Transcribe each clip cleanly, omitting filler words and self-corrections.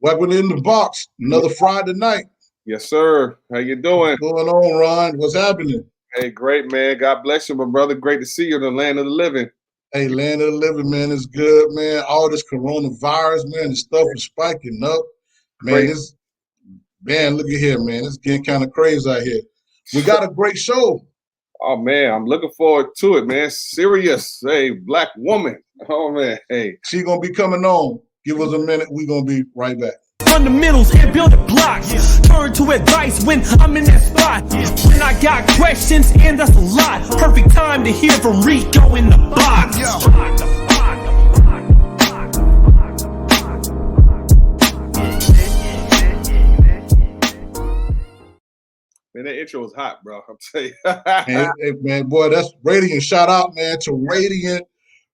Welcome in the box. Another Friday night. Yes, sir. How you doing? What's going on, Ron? What's happening? Hey, great, man. God bless you, my brother. Great to see you in the land of the living. Hey, land of the living, man. It's good, man. All this coronavirus, man, this stuff is spiking up. Man, look at here, man. It's getting kind of crazy out here. We got a great show. Oh, man, I'm looking forward to it, man. Sirius, hey, black woman. Oh, man, hey. She gonna be coming on. Give us a minute. We gonna be right back. Fundamentals and building blocks. Turn to advice when I'm in that spot. When I got questions, and that's a lot. Perfect time to hear from Rico in the box. Man, that intro was hot, bro. I'm telling you. hey, man, boy, that's Radiant. Shout out, man, to Radiant.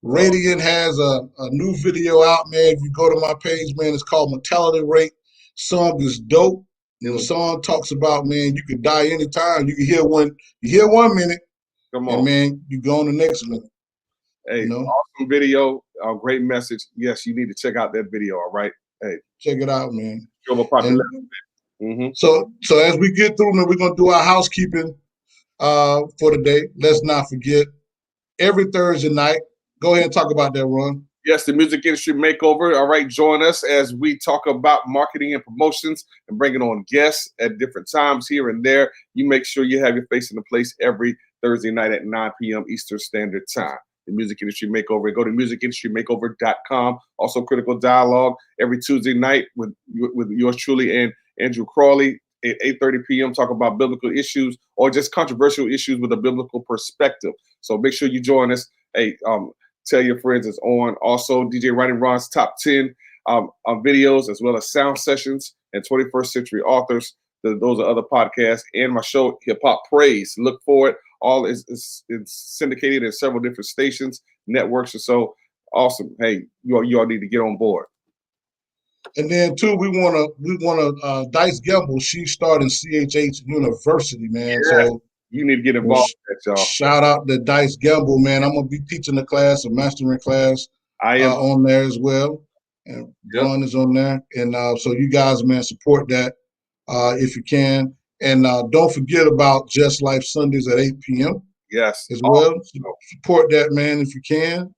Radiant has a new video out, man. If you go to my page, man, it's called Mortality Rate. Song is dope. And the song talks about, man, you could die anytime. You can hear one minute. Come on. And, man, you go on the next minute. Hey, awesome video. Great message. Yes, you need to check out that video, all right? Hey. Check it out, man. So as we get through, man, we're going to do our housekeeping for the day. Let's not forget, every Thursday night, go ahead and talk about that, Ron. Yes, the Music Industry Makeover. All right, join us as we talk about marketing and promotions and bringing on guests at different times here and there. You make sure you have your face in the place every Thursday night at 9 p.m. Eastern Standard Time. The Music Industry Makeover. Go to musicindustrymakeover.com. Also, Critical Dialogue every Tuesday night with yours truly and Andrew Crawley at 8:30 p.m. Talk about biblical issues or just controversial issues with a biblical perspective. So make sure you join us. Hey, tell your friends it's on. Also, DJ Writing Ron's Top 10 videos, as well as sound sessions and 21st Century Authors. Those are other podcasts. And my show, Hip Hop Praise. Look for it. All is syndicated in several different stations, networks, or so. Awesome. Hey, you all need to get on board. And then too, we wanna Dice Gamble. She's starting CHH University, man. Yeah. So you need to get involved with that, y'all. Shout out to Dice Gamble, man. I'm gonna be teaching a class, a mastering class. I am on there as well, and Ron is on there. And so you guys, man, support that if you can. And don't forget about Just Life Sundays at 8 p.m. Yes, as well. Support that, man, if you can.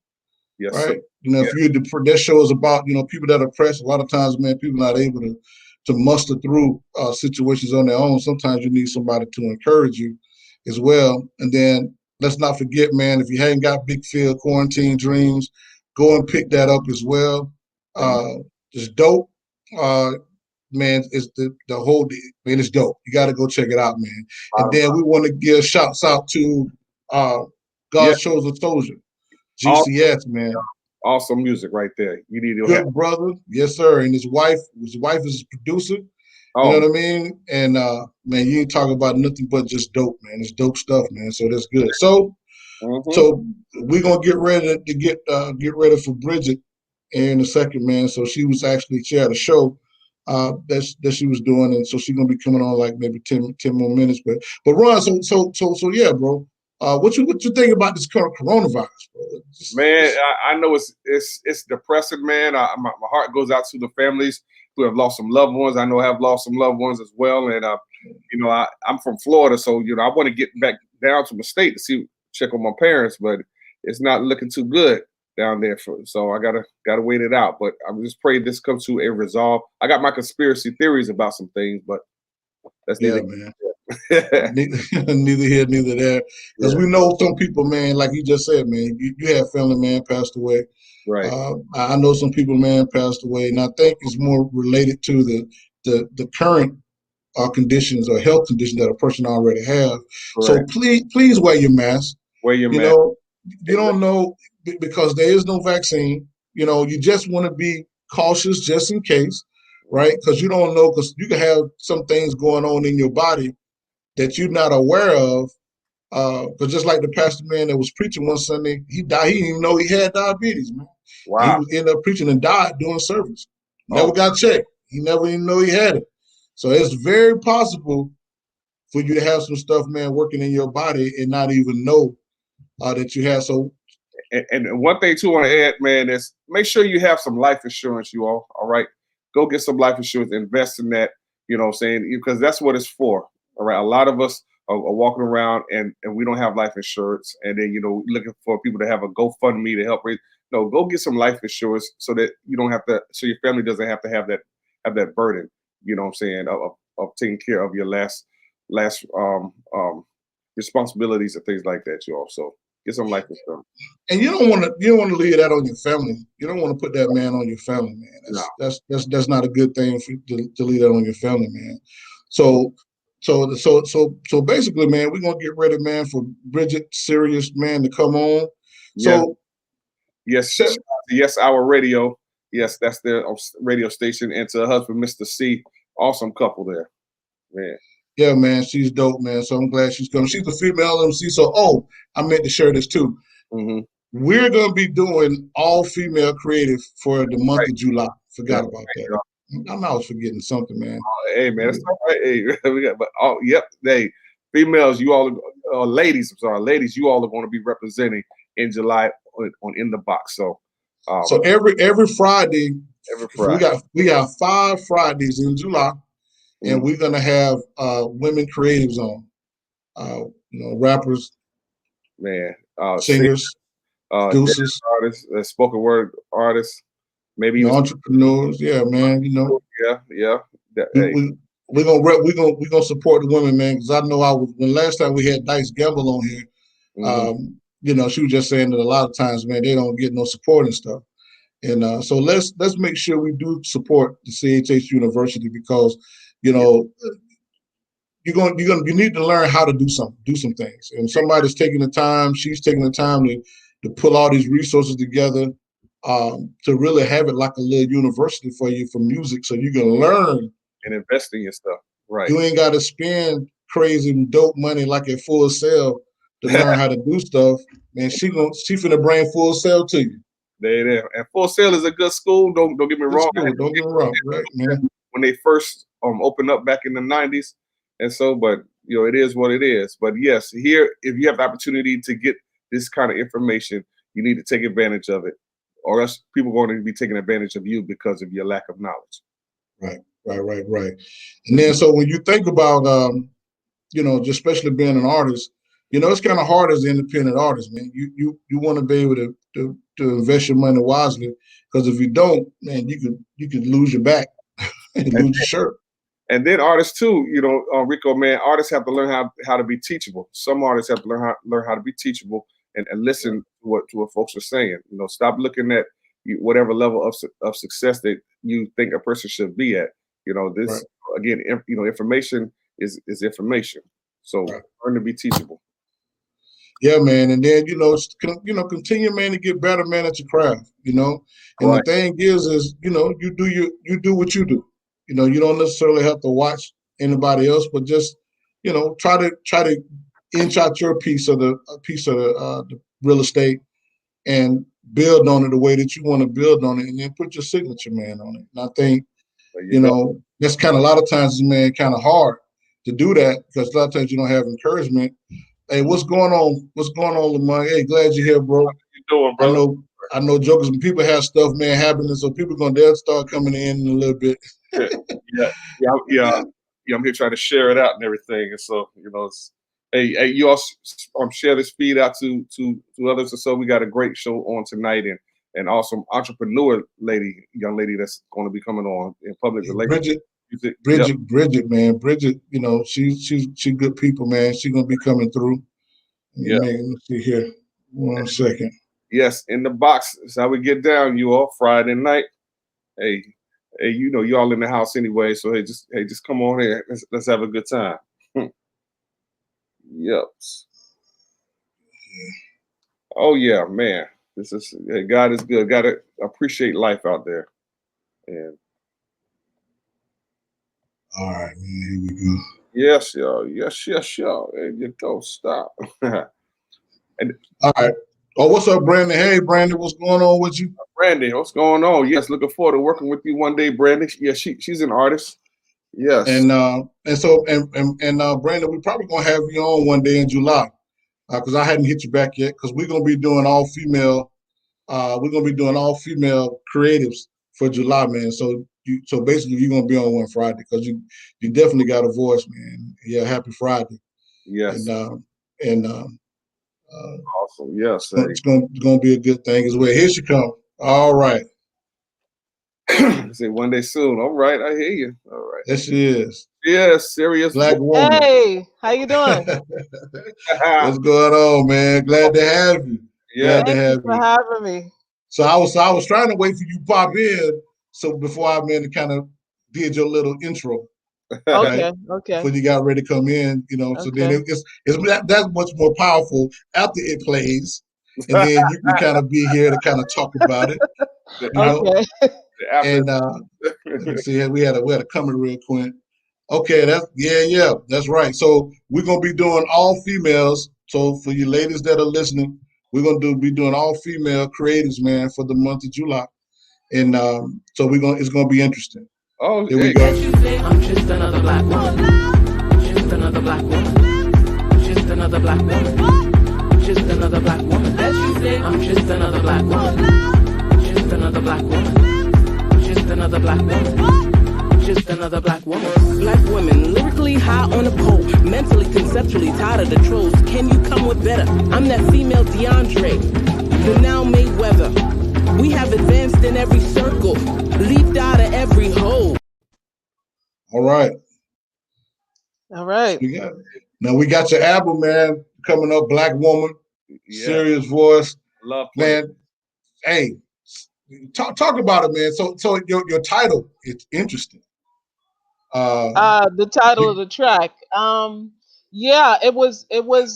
Yes, right. Sir. If that show is about people that are pressed. A lot of times, man, people are not able to muster through situations on their own. Sometimes you need somebody to encourage you as well. And then let's not forget, man, if you hadn't got Big Phil Quarantine Dreams, go and pick that up as well. It's dope. Man, it's the whole man, it's dope. You got to go check it out, man. And then we want to give shouts out to God's Chosen Soldier, GCS, man. Awesome music right there. You need to good brother, yes sir. And his wife is a producer. You know what I mean? And man, you ain't talking about nothing but just dope, man. It's dope stuff, man. So that's good. So, so we're gonna get ready to get ready for Brigitte in a second, man. So she had a show that she was doing, and so she's gonna be coming on like maybe 10 more minutes. But Ron, so yeah, bro. What you think about this current coronavirus, bro? Man, I know it's depressing, man. My heart goes out to the families who have lost some loved ones. I know I have lost some loved ones as well, and I'm from Florida, so I want to get back down to my state to check on my parents, but it's not looking too good down there. So I gotta wait it out. But I'm just praying this comes to a resolve. I got my conspiracy theories about some things, but that's man. Neither here, neither there. Because we know some people, man, like you just said, man, you have family, man, passed away. Right. I know some people, man, passed away, and I think it's more related to the current conditions or health conditions that a person already have. Correct. So please wear your mask. Wear your mask. You don't know, because there is no vaccine. You just want to be cautious just in case, right? Because you don't know, because you can have some things going on in your body that you're not aware of. Because just like the pastor man that was preaching one Sunday, he died. He didn't even know he had diabetes, man. Wow. He ended up preaching and died doing service. Never got checked. He never even know he had it. So it's very possible for you to have some stuff, man, working in your body and not even know that you have. So, and one thing too I want to add, man, is make sure you have some life insurance, you all right? go get some life insurance, invest in that. You know what I'm saying? Because that's what it's for. All right. A lot of us are walking around and we don't have life insurance, and then looking for people to have a GoFundMe to help raise. No, go get some life insurance so that you don't have to, so your family doesn't have to have that burden. You know what I'm saying, of taking care of your last responsibilities and things like that. You also get some life insurance. And you don't want to leave that on your family. You don't want to put that man on your family, man. That's not a good thing to leave that on your family, man. So basically, man, we're gonna get ready, man, for Brigitte, Sirius, man, to come on. So yes, our radio. Yes, that's their radio station, and to her husband, Mr. C, awesome couple there, man. Yeah, man, she's dope, man. So I'm glad she's coming. She's a female MC. So, I meant to share this too. Mm-hmm. We're gonna be doing all female creative for the month of July. Forgot about that. I was forgetting something, man. Hey, man, that's all right. Hey, we got, hey, females, you all, ladies, ladies, you all are going to be representing in July on In the Box. So, every Friday, we got 5 Fridays in July, and we're gonna have women creatives on, rappers, man, singers, producers, artists, spoken word artists. Maybe entrepreneurs, yeah, man. Yeah. We're gonna support the women, man. Because I know when last time we had Dice Gamble on here, she was just saying that a lot of times, man, they don't get no support and stuff. And so let's make sure we do support the CHH University, because you need to learn how to do some things. And somebody's taking the time. She's taking the time to pull all these resources together. To really have it like a little university for you for music, so you can learn and invest in your stuff. Right. You ain't got to spend crazy dope money like at Full Sail to learn how to do stuff. Man, she finna bring Full Sail to you. There. And Full Sail is a good school. Don't get me wrong. Don't get me wrong, right, man? When they first opened up back in the 90s, and so, but it is what it is. But yes, here, if you have the opportunity to get this kind of information, you need to take advantage of it, or else people are going to be taking advantage of you because of your lack of knowledge. Right. And then, so when you think about, just especially being an artist, it's kind of hard as an independent artist, man. You want to be able to invest your money wisely, because if you don't, man, you could lose your back and lose your shirt. And then artists too, Rico, man, artists have to learn how to be teachable. Some artists have to learn how to be teachable and listen to what folks are saying. Stop looking at whatever level of success that you think a person should be at. This again, information is information. So learn to be teachable. Yeah, man. And then continue, man, to get better, man, at your craft. And the thing is you do what you do. You don't necessarily have to watch anybody else, but just try to inch out your piece of the real estate and build on it the way that you want to build on it, and then put your signature, man, on it. And I think that's kind of a lot of times, man, kind of hard to do that, because a lot of times you don't have encouragement. Hey, what's going on? Lamar? Hey, glad you're here, bro. How you doing, bro? I know jokers and people have stuff, man, happening, so people they'll start coming in a little bit. Yeah. I'm here trying to share it out and everything, and so it's, hey, you all share this feed out to others, and so we got a great show on tonight, and awesome entrepreneur young lady that's going to be coming on in public relations. Brigitte, man. Brigitte, she's good people, man. She's gonna be coming through. Let me see here. 1 second. Yes, In the Box is how we get down, you all. Friday night. Hey, you all in the house anyway, so just come on here. Let's have a good time. Yep. Oh yeah, man. God is good. Gotta appreciate life out there. And all right, man, here we go. Yes, y'all. There you go. Stop. And all right. Oh, what's up, Brandon? Hey, Brandon, what's going on with you? Brandon, what's going on? Yes, looking forward to working with you one day, Brandon. Yeah, she's an artist. Yes. And Brandon, we probably gonna have you on one day in July, because I hadn't hit you back yet, because we're gonna be doing all female. We're gonna be doing all female creatives for July, man. So basically you're gonna be on one Friday because you definitely got a voice, man. Yeah, happy Friday. Yes. And Awesome. Yes. it's gonna be a good thing as well. Here she come. All right. Say one day soon. All right, I hear you. All right. There she is. Yes, Sirius. Black woman. Hey, how you doing? What's going on, man? Glad to have you. Yeah. Glad to Thank have you for you. having me. So I was trying to wait for you to pop in. So before I kind of did your little intro. Okay, Right? okay. Before you got ready to come in, So then Okay. that's much more powerful after it plays, and then you can kind of be here to kind of talk about it, Okay. And let me see, we had a comment real quick. Okay, that's right. So we're gonna be doing all females. So for you ladies that are listening, we're gonna be doing all female creatives, man, for the month of July, and so it's gonna be interesting. Oh, here we go. I'm just another black woman. Just another black woman. Just another black woman. Just another black woman. I'm just another black woman. Just another black woman. Just another black woman. Just another black woman. Black women, lyrically high on a pole, mentally, conceptually tired of the trolls. Can you come with better? I'm that female DeAndre, the now Mayweather. We have advanced in every circle, leaped out of every hole. All right. All right. We got your album, man, coming up, Black Woman, Serious Voice. Love man. Hey, talk about it, man. So your title, it's interesting. The title of the track. Yeah, it was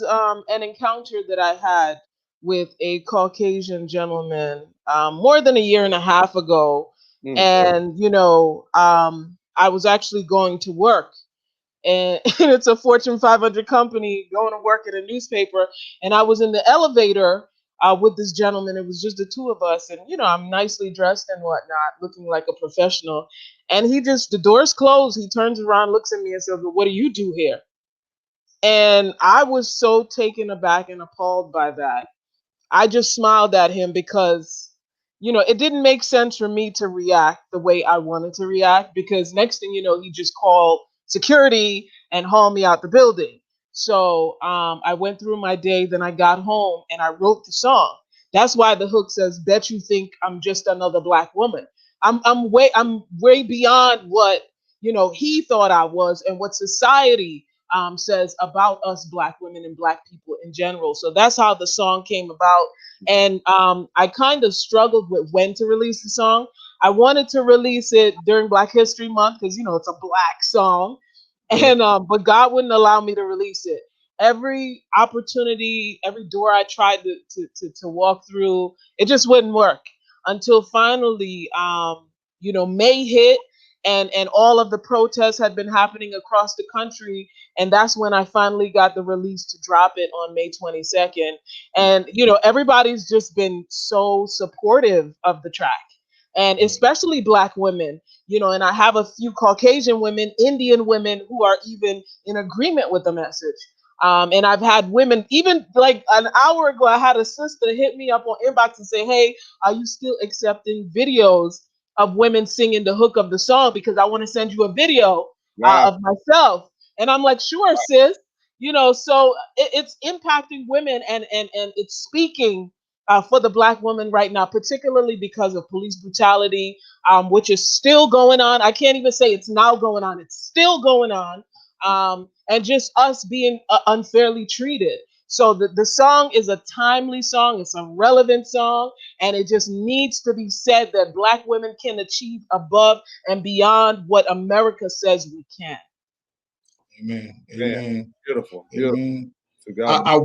an encounter that I had with a Caucasian gentleman more than a year and a half ago. And I was actually going to work, and it's a Fortune 500 company, going to work at a newspaper, and I was in the elevator with this gentleman. It was just the two of us, and I'm nicely dressed and whatnot, looking like a professional. And the doors closed. He turns around, looks at me, and says, "Well, what do you do here?" And I was so taken aback and appalled by that. I just smiled at him because, it didn't make sense for me to react the way I wanted to react, because next thing you know, he just called security and hauled me out the building. So I went through my day, then I got home and I wrote the song. That's why the hook says, "Bet you think I'm just another black woman." I'm way beyond what he thought I was and what society says about us black women and black people in general. So that's how the song came about. And I kind of struggled with when to release the song. I wanted to release it during Black History Month because it's a black song, and but God wouldn't allow me to release it. Every opportunity, every door I tried to walk through, it just wouldn't work until finally, May hit, and all of the protests had been happening across the country. And that's when I finally got the release to drop it on May 22nd. And, everybody's just been so supportive of the track, and especially black women, and I have a few Caucasian women, Indian women who are even in agreement with the message. And I've had women, even like an hour ago, I had a sister hit me up on inbox and say, "Hey, are you still accepting videos of women singing the hook of the song? Because I want to send you a video of myself." And I'm like, "Sure, sis." So it's impacting women, and it's speaking for the black woman right now, particularly because of police brutality, which is still going on. I can't even say it's now going on. It's still going on. And just us being unfairly treated. So the song is a timely song. It's a relevant song. And it just needs to be said that black women can achieve above and beyond what America says we can. Amen. Amen. Beautiful. Amen. I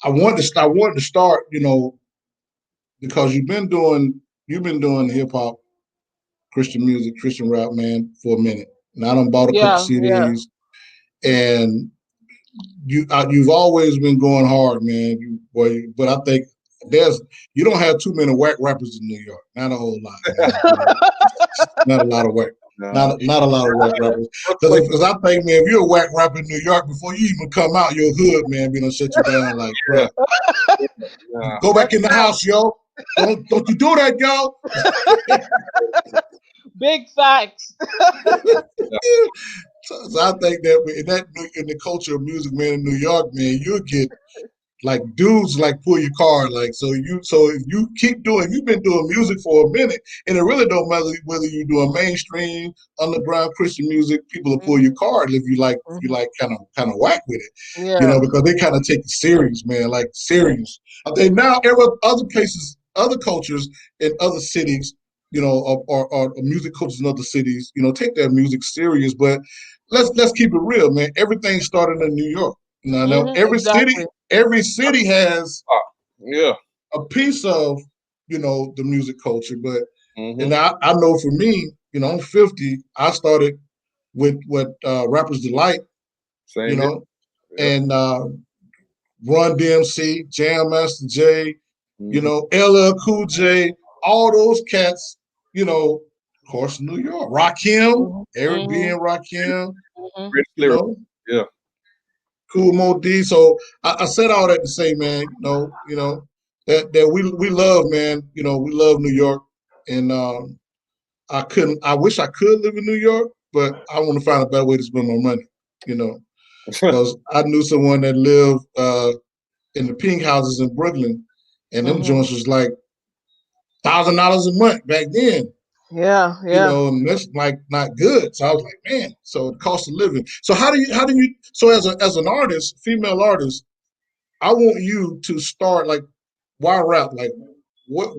wanted to start, because you've been doing hip hop, Christian music, Christian rap, man, for a minute. And I done bought a couple CDs, and you've always been going hard, man. But I think you don't have too many whack rappers in New York. Not a whole lot. Not a lot of whack. Not a lot of whack rappers. Because I think, man, if you're a whack rapper in New York, before you even come out your hood, man, we gonna shut you down like crap. Go back in the house, yo. Don't you do that, y'all. Big facts. So I think that in the culture of music, man, in New York, man, you'll get like dudes like pull your card, like so if you keep doing, you've been doing music for a minute, and it really don't matter whether you're doing mainstream, underground Christian music, people will pull your card if you like kind of whack with it, Yeah. because they kind of take it serious, man, like serious. I think now other places, other cultures in other cities, or music cultures in other cities, take their music serious, but let's keep it real, man. Everything started in New York. Now Exactly. every city has Yeah. a piece of, the music culture. But and Mm-hmm. I know for me, I'm 50. I started with what Rappers Delight, Same here. Yep. and Run DMC, Jam Master Jay, Mm-hmm. LL Cool J, all those cats, of course, New York. Rakim, Eric B and Rakim, Rich you lyric. know. Yeah. Cool Mo D. So I said all that to say, man, that we love, man, we love New York, and I wish I could live in New York, but I want to find a better way to spend my money, because I knew someone that lived in the pink houses in Brooklyn, and them joints was like $1,000 a month back then. Yeah. And that's like not good. So I was like, man, so the cost of living. So how do you so as an artist, female artist, I want you to start, like, why rap? Like, what?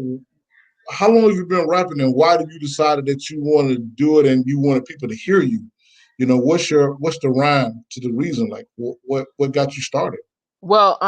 How long have you been rapping, and why did you decided that you wanted to do it and you wanted people to hear you? What's the rhyme to the reason? Like, what got you started? Well,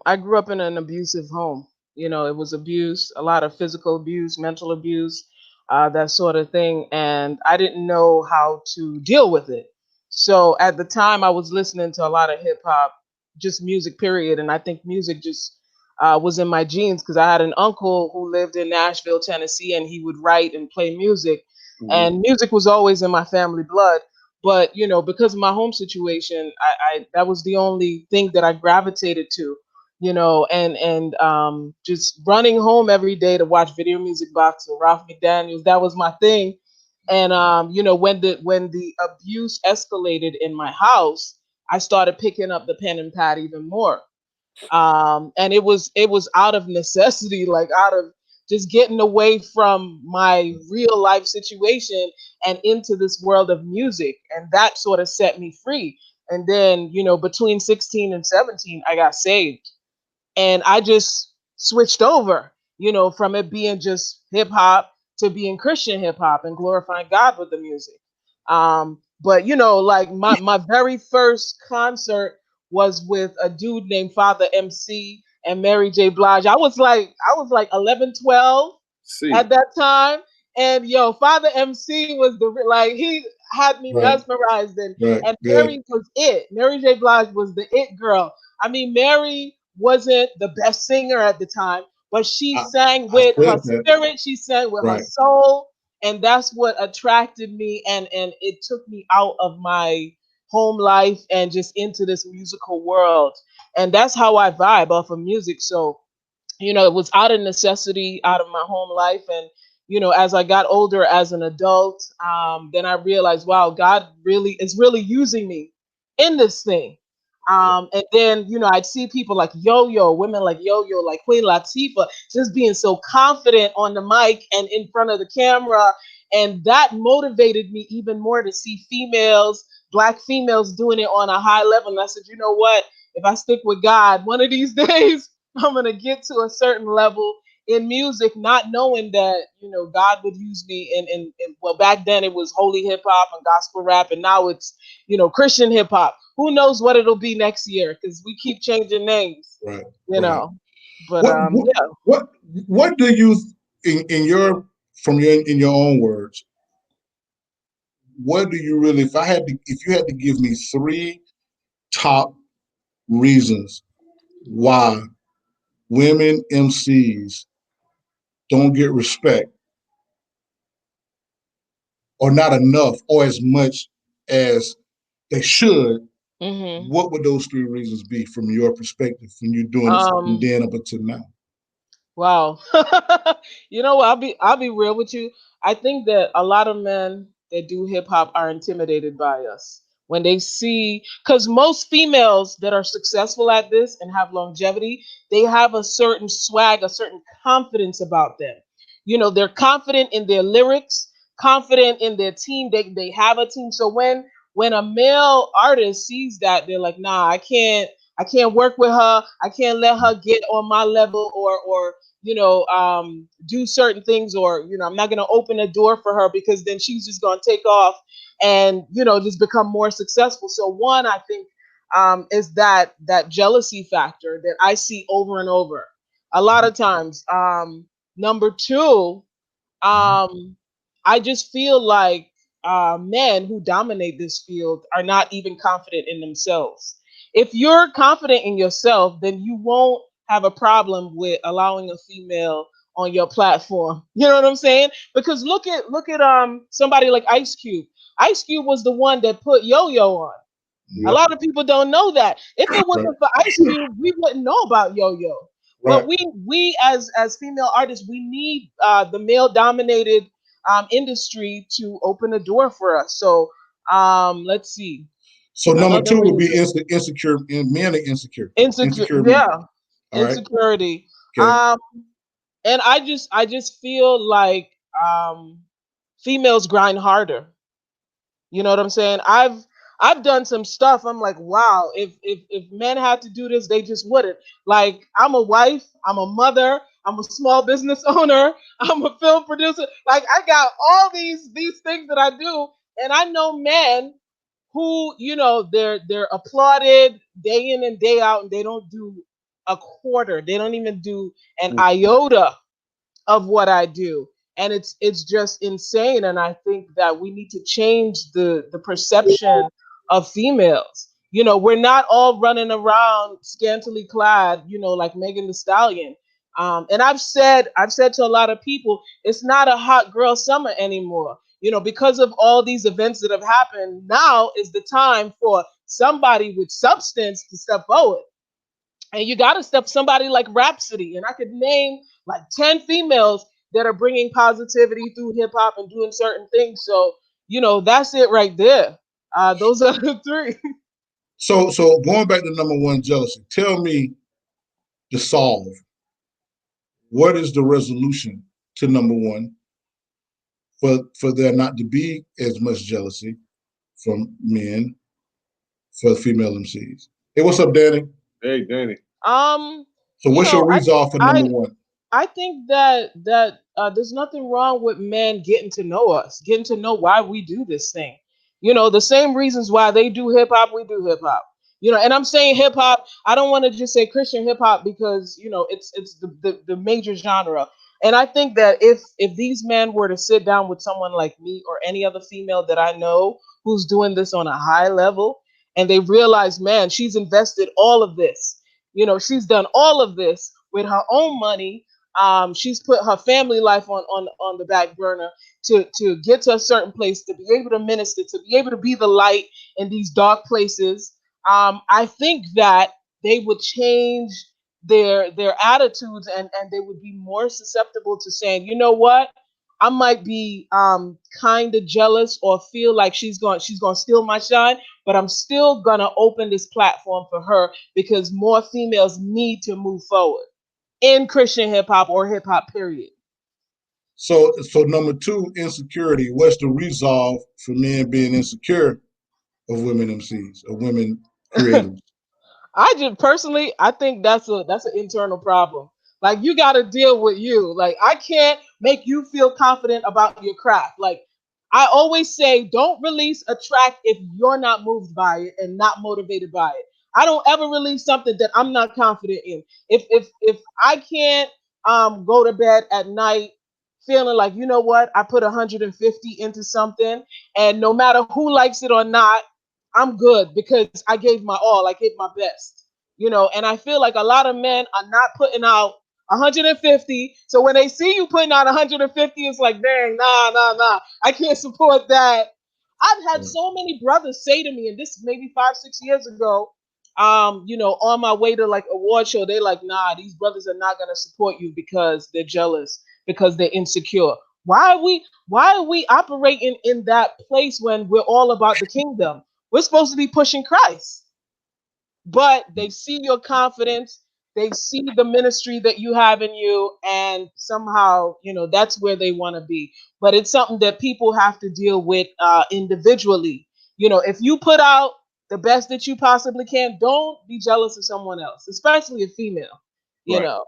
I grew up in an abusive home. It was abuse, a lot of physical abuse, mental abuse, that sort of thing, and I didn't know how to deal with it. So at the time, I was listening to a lot of hip hop, just music, period, and I think music just was in my genes because I had an uncle who lived in Nashville, Tennessee, and he would write and play music, Mm-hmm. and music was always in my family blood. But because of my home situation, I that was the only thing that I gravitated to, and just running home every day to watch Video Music Box and Ralph McDaniels. That was my thing. And when the abuse escalated in my house, I started picking up the pen and pad even more. And it was out of necessity, like out of just getting away from my real life situation and into this world of music, and that sort of set me free. And then between 16 and 17 I got saved, and I just switched over, from it being just hip hop to being Christian hip hop and glorifying God with the music. But like my very first concert was with a dude named Father MC and Mary J. Blige. I was like 11, 12 See. at that time. And Father MC was like, he had me Right, mesmerized, and right, good. Mary was it. Mary J. Blige was the it girl. I mean, Mary wasn't the best singer at the time, but she I, sang I with her said that. spirit, she sang with her Right. soul, and that's what attracted me, and it took me out of my home life and just into this musical world. And that's how I vibe off of music. So it was out of necessity, out of my home life. And as I got older as an adult, then I realized, wow, God really is really using me in this thing. And then I'd see people like Yo-Yo, women like Yo-Yo, like Queen Latifah, just being so confident on the mic and in front of the camera, and that motivated me even more to see females, black females, doing it on a high level. And I said, you know what, if I stick with God, one of these days I'm gonna get to a certain level in music, not knowing that God would use me in well, back then it was holy hip hop and gospel rap, and now it's Christian hip hop. Who knows what it'll be next year? Because we keep changing names, Right, you right. know. But What what yeah. what what do you, in your from your in your own words, what do you really, if you had to give me three top reasons why women MCs don't get respect, or not enough, or as much as they should, hmm what would those three reasons be from your perspective when you're doing this from Um. then up until now? Wow. You know what? I'll be real with you. I think that a lot of men that do hip hop are intimidated by us when they see, because most females that are successful at this and have longevity, they have a certain swag, a certain confidence about them. They're confident in their lyrics, confident in their team. They have a team. So when a male artist sees that, they're like, nah, I can't work with her. I can't let her get on my level, or do certain things, or I'm not gonna open a door for her because then she's just gonna take off and just become more successful. So one, I think, is that jealousy factor that I see over and over a lot of times. Number two, um, I just feel like men who dominate this field are not even confident in themselves. If you're confident in yourself, then you won't have a problem with allowing a female on your platform. You know what I'm saying? Because look at somebody like Ice Cube. Ice Cube was the one that put Yo-Yo on. A Yep. lot of people don't know that. If it Right. wasn't for Ice Cube, we wouldn't know about Yo-Yo. Right. But we as female artists, we need the male dominated industry to open the door for us. So let's see. So number Another two would be reason. insecure, and men are insecure. Insecure, Insecure men. yeah. All right. Insecurity. Okay. And I just feel like females grind harder. You know what I'm saying? I've done some stuff. I'm like, wow, if men had to do this, they just wouldn't. Like, I'm a wife, I'm a mother, I'm a small business owner, I'm a film producer. Like, I got all these things that I do, and I know men who, they're applauded day in and day out, and they don't do a quarter. They don't even do an iota of what I do. And it's just insane. And I think that we need to change the perception of females. We're not all running around scantily clad, like Megan Thee Stallion. And I've said to a lot of people, it's not a hot girl summer anymore. Because of all these events that have happened, now is the time for somebody with substance to step forward. And you got to step somebody like Rhapsody. And I could name like 10 females that are bringing positivity through hip hop and doing certain things. So, that's it right there. Those are the three. So going back to number one, jealousy. Tell me the solve. What is the resolution to number one for there not to be as much jealousy from men for female MCs? Hey, what's up, Danny? Hey, Danny. So what's your resolve for number I one? I think that there's nothing wrong with men getting to know us, getting to know why we do this thing. The same reasons why they do hip hop, we do hip hop. And I'm saying hip hop. I don't want to just say Christian hip hop because it's the major genre. And I think that if these men were to sit down with someone like me or any other female that I know who's doing this on a high level, and they realize, man, she's invested all of this. She's done all of this with her own money. She's put her family life on the back burner to get to a certain place, to be able to minister, to be able to be the light in these dark places. I think that they would change their attitudes, and they would be more susceptible to saying, you know what, I might be kind of jealous or feel like she's going to steal my shine, but I'm still going to open this platform for her because more females need to move forward in Christian hip hop or hip hop, period. So number two, insecurity. What's the resolve for men being insecure of women MCs, of women creators? I just personally, I think that's an internal problem. Like, you got to deal with you. Like, I can't make you feel confident about your craft. Like, I always say, don't release a track if you're not moved by it and not motivated by it. I don't ever release something that I'm not confident in. If I can't go to bed at night feeling like, you know what, I put 150 into something, and no matter who likes it or not, I'm good because I gave my all, I gave my best. And I feel like a lot of men are not putting out 150. So when they see you putting out 150, it's like, dang, nah, I can't support that. I've had so many brothers say to me, and this maybe 5, 6 years ago, on my way to like award show, they like, nah, these brothers are not gonna support you because they're jealous, because they're insecure. Why are we operating in that place when we're all about the kingdom? We're supposed to be pushing Christ. But they see your confidence, they see the ministry that you have in you, and somehow, that's where they want to be. But it's something that people have to deal with individually. If you put out the best that you possibly can, don't be jealous of someone else, especially a female, Right.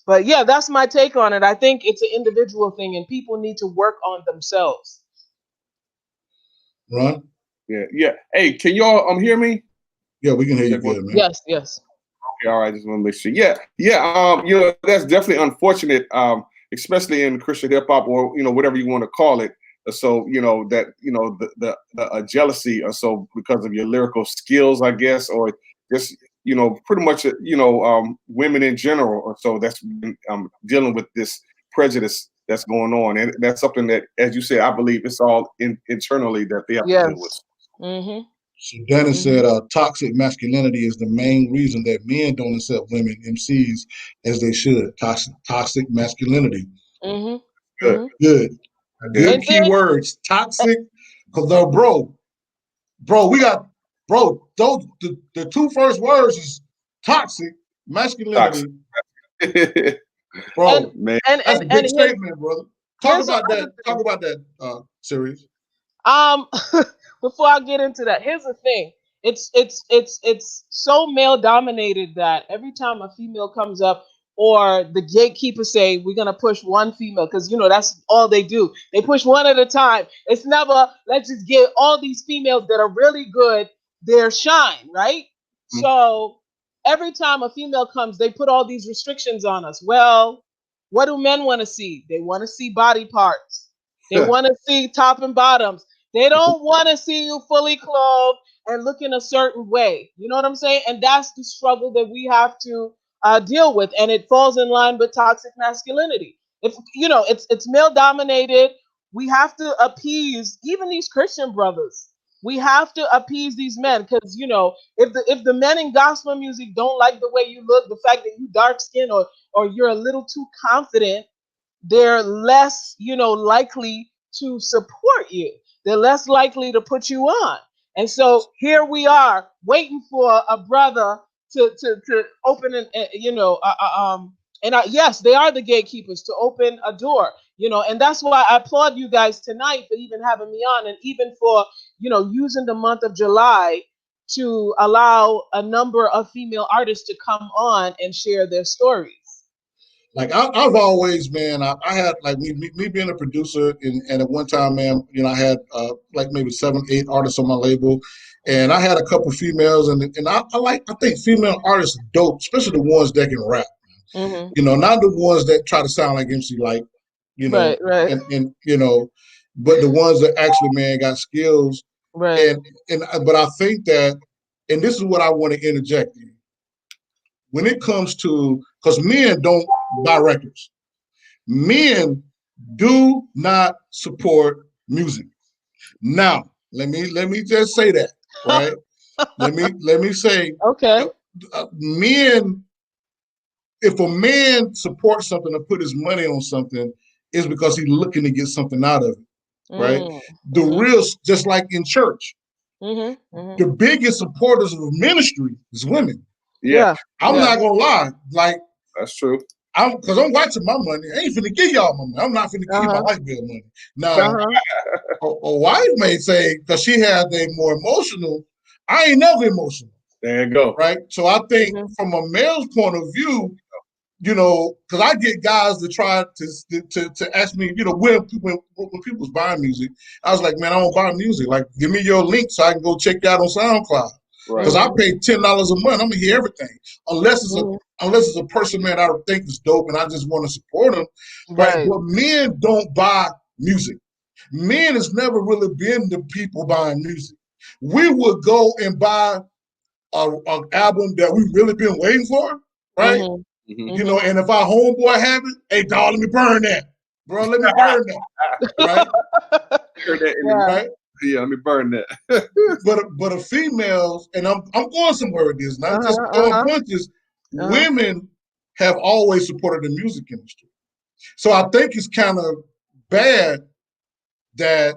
But yeah, that's my take on it. I think it's an individual thing, and people need to work on themselves. Ron? Yeah. Hey, can y'all hear me? Yeah, we can hear you good, man. Yes. Okay, all right. Just want to make sure. Yeah. That's definitely unfortunate, especially in Christian hip hop or whatever you want to call it. So the jealousy or so because of your lyrical skills, I guess, or just pretty much women in general or so that's dealing with this prejudice that's going on, and that's something that, as you said, I believe it's all internally that they have to deal with. Mm-hmm. So Dennis said toxic masculinity is the main reason that men don't accept women MCs as they should. Toxic masculinity. Mm-hmm. Good. Mm-hmm. Good And key then, words. Toxic. Because we got, those the two first words is toxic masculinity. Toxic. Bro, man, that's a big statement, brother. Talk about that, Sirius. Before I get into that, here's the thing. It's so male dominated that every time a female comes up or the gatekeepers say we're gonna push one female, because that's all they do. They push one at a time. It's never let's just get all these females that are really good their shine, right? Mm-hmm. So every time a female comes, they put all these restrictions on us. Well, what do men want to see? They want to see body parts. They want to see top and bottoms. They don't want to see you fully clothed and looking a certain way. You know what I'm saying? And that's the struggle that we have to deal with, and it falls in line with toxic masculinity. If it's male dominated, we have to appease even these Christian brothers. We have to appease these men because if the men in gospel music don't like the way you look, the fact that you dark skin or you're a little too confident, they're less likely to support you. They're less likely to put you on. And so here we are waiting for a brother to open yes, they are the gatekeepers to open a door, and that's why I applaud you guys tonight for even having me on, and even for using the month of July to allow a number of female artists to come on and share their stories. Like I've always, man, I had like me being a producer, and at one time, man, I had like maybe 7, 8 artists on my label, and I had a couple females, and I think female artists are dope, especially the ones that can rap. Mm-hmm. Not the ones that try to sound like MC Light, Right. and but the ones that actually, man, got skills, right. But I think that, and this is what I want to interject in. When it comes to, because men don't buy records, men do not support music. Now, let me just say that, right? let me say, okay. Men, if a man supports something or put his money on something, it's because he's looking to get something out of it, right? The real, just like in church, the biggest supporters of ministry is women. Yeah. I'm not gonna lie, like that's true. Because I'm watching my money. I ain't finna give y'all my money. I'm not finna give you my light bill money. Now, a wife may say, because she has a more emotional, I ain't never emotional. There you go. Right? So I think from a male's point of view, because I get guys that try to ask me, when people's buying music, I was like, man, I don't buy music. Like, give me your link so I can go check you out on SoundCloud. Because I pay $10 a month, I'm gonna hear everything, unless it's a person, man, I think is dope and I just want to support them. Right? But men don't buy music. Men has never really been the people buying music. We would go and buy an album that we really been waiting for, right? And if our homeboy have it, hey dog, let me burn that, bro. Let me burn that, right? Yeah. Right? Yeah, let me burn that. but a females, and I'm going somewhere with this, not just throwing punches. Women have always supported the music industry, so I think it's kind of bad that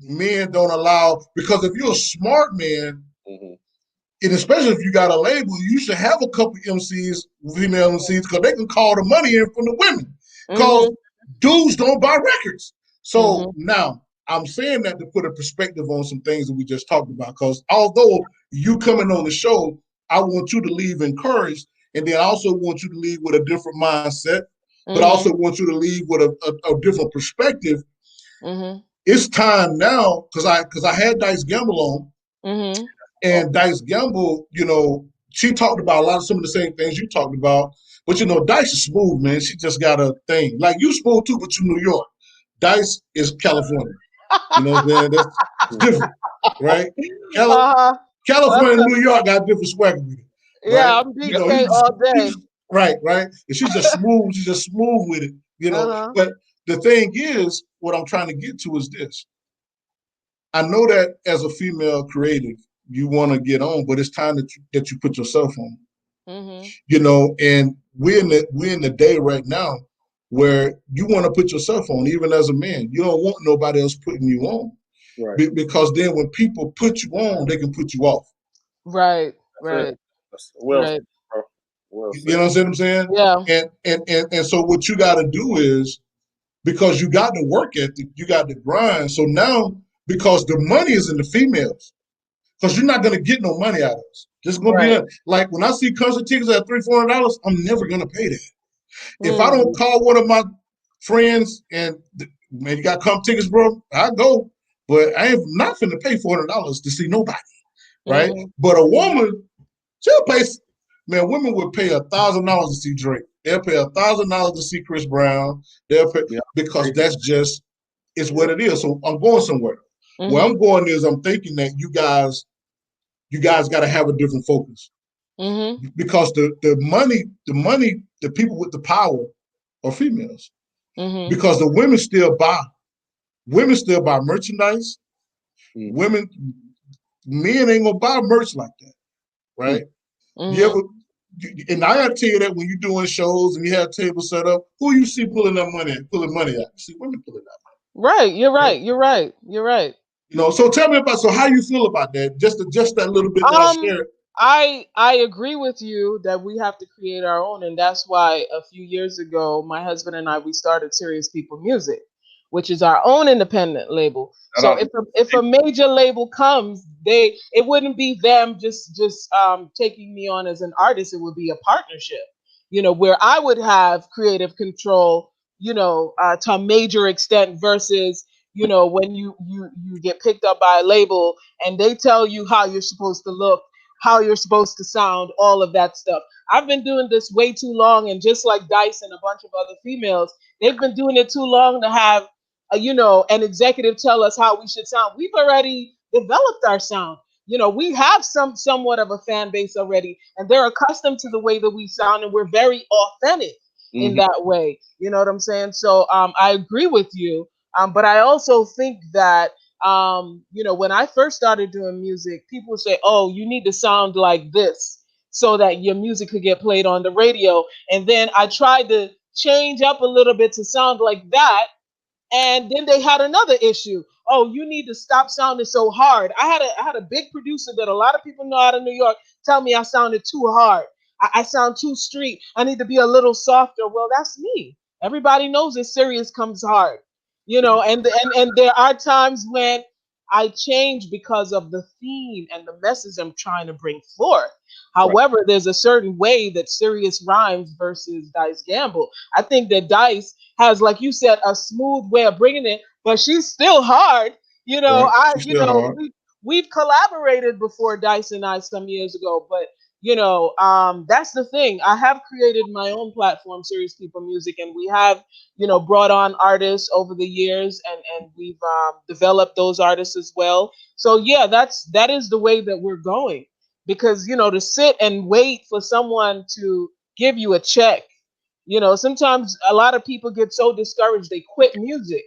men don't allow, because if you're a smart man, and especially if you got a label, you should have a couple MCs, female MCs, because they can call the money in from the women. Because dudes don't buy records. So now I'm saying that to put a perspective on some things that we just talked about. Because although you coming on the show, I want you to leave encouraged, and then I also want you to leave with a different mindset, but I also want you to leave with a different perspective. It's time now, because I had Dice Gamble on, and Dice Gamble, she talked about a lot of some of the same things you talked about. But Dice is smooth, man. She just got a thing. Like you smooth too, but you New York. Dice is California. You know what I'm saying? That's different, right? California and New York got different swagger with it. Right? Yeah, I'm BK all day. Right. And she's just smooth. She's just smooth with it. But the thing is, what I'm trying to get to is this. I know that as a female creative, you want to get on, but it's time that you put yourself on. And we're in the day right now where you want to put yourself on, even as a man. You don't want nobody else putting you on, because then when people put you on, they can put you off. Right. Well said, bro. Well said. You know what I'm saying? Yeah. And so what you got to do is, because you got the work ethic, you got the grind. So now, because the money is in the females, because you're not going to get no money out of us. Just going to be like when I see concert tickets at $300-$400, I'm never going to pay that. If I don't call one of my friends and, man, you got comp tickets, bro, I go. But I ain't not finna pay $400 to see nobody, right? But a woman, she'll pay. Man, women would pay $1,000 to see Drake. They'll pay $1,000 to see Chris Brown. They'll pay because that's just it's what it is. So I'm going somewhere. Where I'm going is I'm thinking that you guys got to have a different focus, because the money, the people with the power are females, because the women still buy merchandise. Men ain't gonna buy merch like that, right? You ever? And I gotta tell you that when you're doing shows and you have tables set up, who you see pulling money out? You see women pulling that money. Right. You're right. So tell me about, so how you feel about that? Just that little bit that I shared. I agree with you that we have to create our own, and that's why a few years ago, my husband and I, we started Serious People Music, which is our own independent label. So if a major label comes, it wouldn't be them just taking me on as an artist. It would be a partnership, where I would have creative control, to a major extent versus when you get picked up by a label and they tell you how you're supposed to look, how you're supposed to sound, all of that stuff. I've been doing this way too long, and just like Dice and a bunch of other females, they've been doing it too long to have an executive tell us how we should sound. We've already developed our sound. We have somewhat of a fan base already, and they're accustomed to the way that we sound, and we're very authentic in that way. You know what I'm saying? So I agree with you. But I also think that, when I first started doing music, people would say, oh, you need to sound like this so that your music could get played on the radio. And then I tried to change up a little bit to sound like that. And then they had another issue. Oh, you need to stop sounding so hard. I had a big producer that a lot of people know out of New York tell me I sounded too hard. I sound too street. I need to be a little softer. Well, that's me. Everybody knows that Sirius comes hard. And there are times when I change because of the theme and the message I'm trying to bring forth. However, there's a certain way that Sirius rhymes versus Dice Gamble. I think that Dice has, like you said, a smooth way of bringing it, but she's still hard. We've collaborated before, Dice and I, some years ago, but that's the thing. I have created my own platform, Serious People Music, and we have, brought on artists over the years, and we've developed those artists as well. So yeah, that is the way that we're going, because to sit and wait for someone to give you a check, sometimes a lot of people get so discouraged they quit music,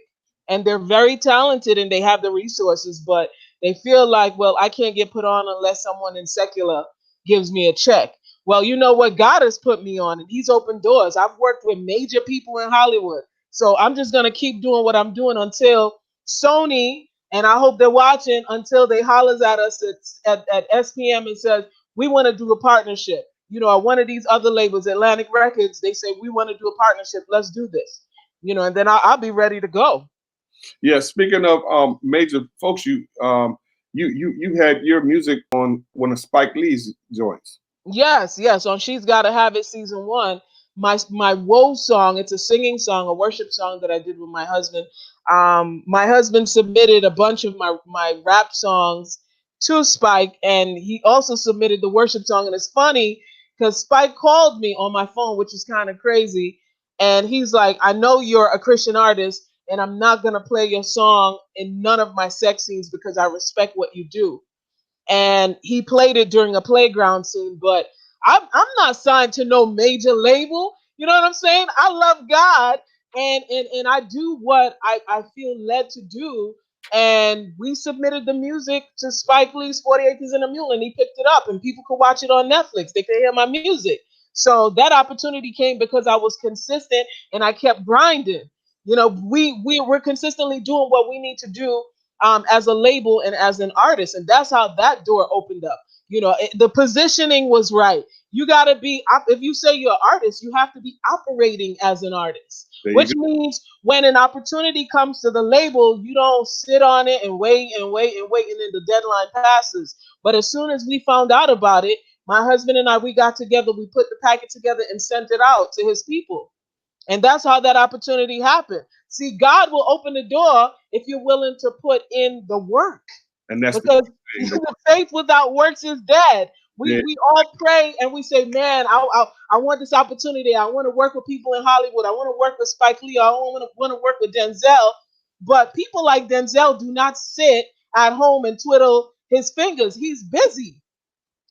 and they're very talented and they have the resources, but They feel like, well, I can't get put on unless someone in secular gives me a check. Well, you know what? God has put me on, and He's opened doors. I've worked with major people in Hollywood. So I'm just going to keep doing what I'm doing until Sony, and I hope they're watching, until they hollers at us at SPM and says, we want to do a partnership. You know, one of these other labels, Atlantic Records, they say, we want to do a partnership. Let's do this. You know, and then I'll be ready to go. Yeah, speaking of major folks, you had your music on one of Spike Lee's joints. Yes, yes. On She's Gotta Have It season 1, my woe song. It's a singing song, a worship song that I did with my husband. My husband submitted a bunch of my rap songs to Spike, and he also submitted the worship song. And it's funny because Spike called me on my phone, which is kind of crazy, and he's like, "I know you're a Christian artist, and I'm not gonna play your song in none of my sex scenes because I respect what you do." And he played it during a playground scene. But I'm not signed to no major label. You know what I'm saying? I love God, and I do what I feel led to do. And we submitted the music to Spike Lee's 40 Acres and a Mule, and he picked it up, and people could watch it on Netflix. They could hear my music. So that opportunity came because I was consistent and I kept grinding. You know, we're consistently doing what we need to do as a label and as an artist. And that's how that door opened up. You know, the positioning was right. You got to be, if you say you're an artist, you have to be operating as an artist, which means when an opportunity comes to the label, you don't sit on it and wait and wait and wait, and then the deadline passes. But as soon as we found out about it, my husband and I, we got together, we put the packet together and sent it out to his people. And that's how that opportunity happened. See, God will open the door if you're willing to put in the work. And that's because the faith without works is dead. We all pray and we say, man, I want this opportunity. I want to work with people in Hollywood. I want to work with Spike Lee. I want to work with Denzel. But people like Denzel do not sit at home and twiddle his fingers. He's busy.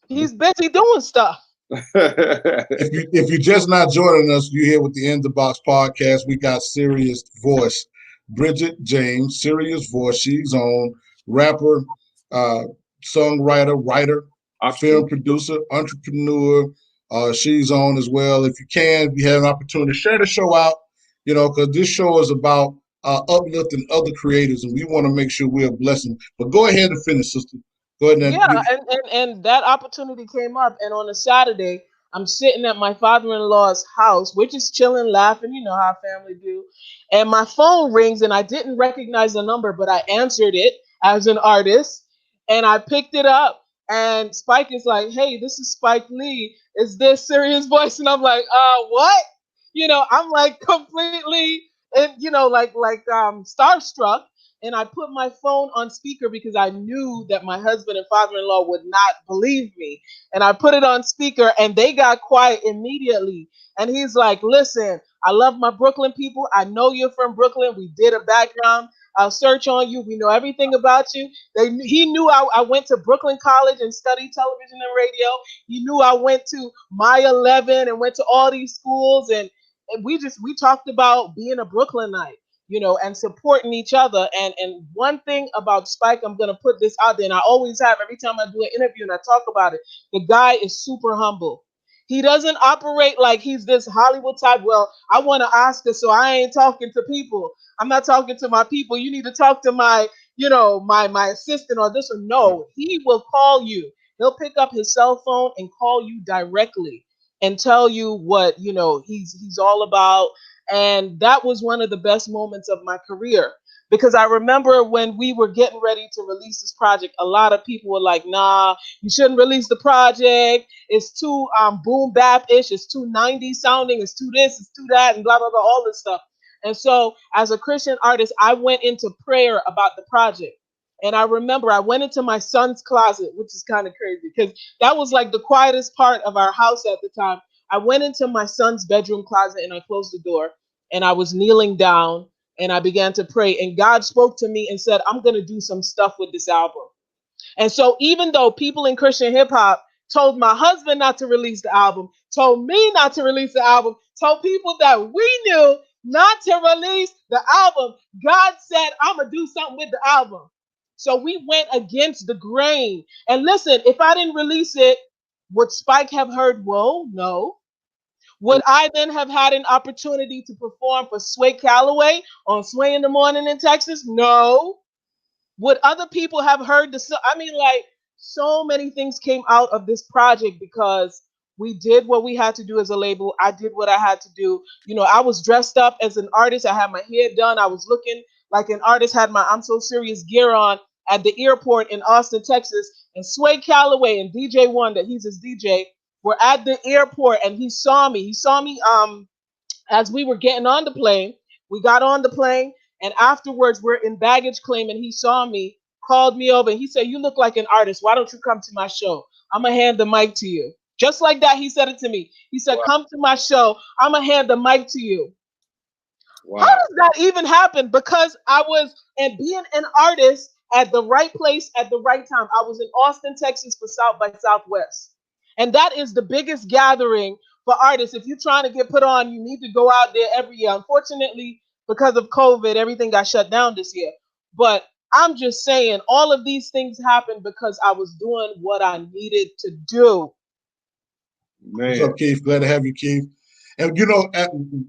He's busy doing stuff. If you're just not joining us, you're here with the In the Box podcast. We got Sirius voice, Brigitte James, Sirius voice. She's on, rapper, songwriter, writer, film producer, entrepreneur. She's on as well. If you can, if you have an opportunity, share the show out. You know, because this show is about uplifting other creators, and we want to make sure we're a blessing. But go ahead and finish, sister. Go ahead and yeah, and that opportunity came up, and on a Saturday, I'm sitting at my father-in-law's house, which is chilling, laughing, you know how family do. And my phone rings, and I didn't recognize the number, but I answered it as an artist, and I picked it up. And Spike is like, "Hey, this is Spike Lee. Is this Sirius voice?" And I'm like, what? You know, I'm like completely, and you know, like starstruck. And I put my phone on speaker because I knew that my husband and father-in-law would not believe me. And I put it on speaker, and they got quiet immediately. And he's like, "Listen, I love my Brooklyn people. I know you're from Brooklyn. We did a background search on you. We know everything about you." He knew I went to Brooklyn College and studied television and radio. He knew I went to My 11 and went to all these schools. And we talked about being a Brooklynite, you know, and supporting each other. And one thing about Spike, I'm gonna put this out there, and I always have every time I do an interview and I talk about it. The guy is super humble. He doesn't operate like he's this Hollywood type. Well, I want an Oscar, so I ain't talking to people. I'm not talking to my people. You need to talk to my, you know, my assistant or this one. No, he will call you. He'll pick up his cell phone and call you directly and tell you what, you know, he's all about. And that was one of the best moments of my career, because I remember when we were getting ready to release this project, a lot of people were like, "Nah, you shouldn't release the project. It's too boom bap-ish. It's too 90s sounding. It's too this, it's too that, and blah, blah, blah, all this stuff." And so as a Christian artist, I went into prayer about the project. And I remember I went into my son's closet, which is kind of crazy because that was like the quietest part of our house at the time. I went into my son's bedroom closet and I closed the door, and I was kneeling down and I began to pray. And God spoke to me and said, "I'm going to do some stuff with this album." And so even though people in Christian hip hop told my husband not to release the album, told me not to release the album, told people that we knew not to release the album, God said, "I'm going to do something with the album." So we went against the grain. And listen, if I didn't release it, would Spike have heard, whoa, no? Would I then have had an opportunity to perform for Sway Callaway on Sway in the Morning in Texas? No. Would other people have heard the song? I mean, like, so many things came out of this project because we did what we had to do as a label. I did what I had to do. You know, I was dressed up as an artist. I had my hair done. I was looking like an artist, had my I'm So Serious gear on at the airport in Austin, Texas. And Sway Calloway and DJ Wonder, he's his DJ, were at the airport and he saw me. He saw me as we were getting on the plane. We got on the plane, and afterwards we're in baggage claim, and he saw me, called me over, and he said, "You look like an artist. Why don't you come to my show? I'm gonna hand the mic to you." Just like that, he said it to me. He said, Wow. "Come to my show. I'm gonna hand the mic to you." Wow. How does that even happen? Because I was, and being an artist at the right place at the right time. I was in Austin, Texas for South by Southwest. And that is the biggest gathering for artists. If you're trying to get put on, you need to go out there every year. Unfortunately, because of COVID, everything got shut down this year. But I'm just saying, all of these things happened because I was doing what I needed to do. What's Man. up, Keith? Glad to have you, Keith. And you know,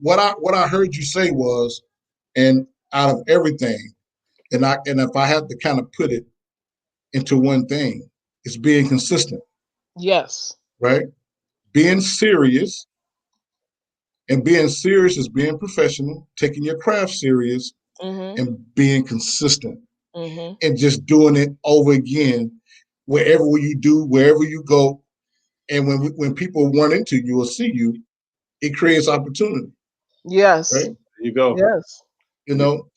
what I heard you say was, and out of everything, and if I had to kind of put it into one thing, it's being consistent, Yes. right? Being serious, and being serious is being professional, taking your craft serious, Mm-hmm. and being consistent, Mm-hmm. and just doing it over again, wherever you do, wherever you go, and when people run into you or see you, it creates opportunity, Yes. right? There you go. Yes. You know,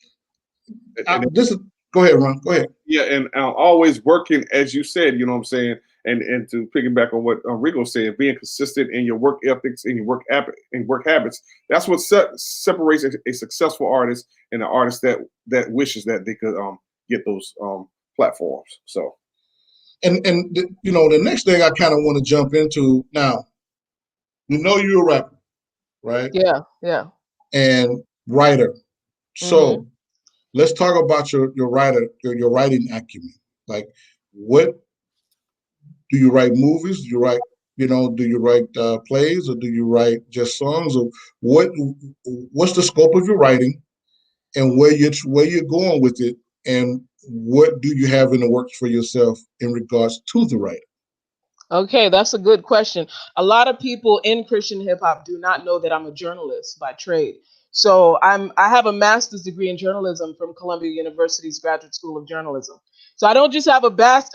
And this is. Go ahead, Ron. Go ahead. yeah, and always working, as you said, you know what I'm saying, and to piggyback on what Rico said, being consistent in your work ethics and your work habits. That's what separates a successful artist and an artist that wishes that they could get those platforms. So, And you know, the next thing I kind of want to jump into now. We know you're a rapper, right? Yeah. Yeah. And writer. Mm-hmm. So let's talk about your writing acumen. Like, what do you write movies? Do you write, do you write plays, or do you write just songs? Or what's the scope of your writing, and where you're going with it, and what do you have in the works for yourself in regards to the writing? Okay, that's a good question. A lot of people in Christian hip hop do not know that I'm a journalist by trade. So I have a master's degree in journalism from Columbia University's Graduate School of Journalism. So I don't just have a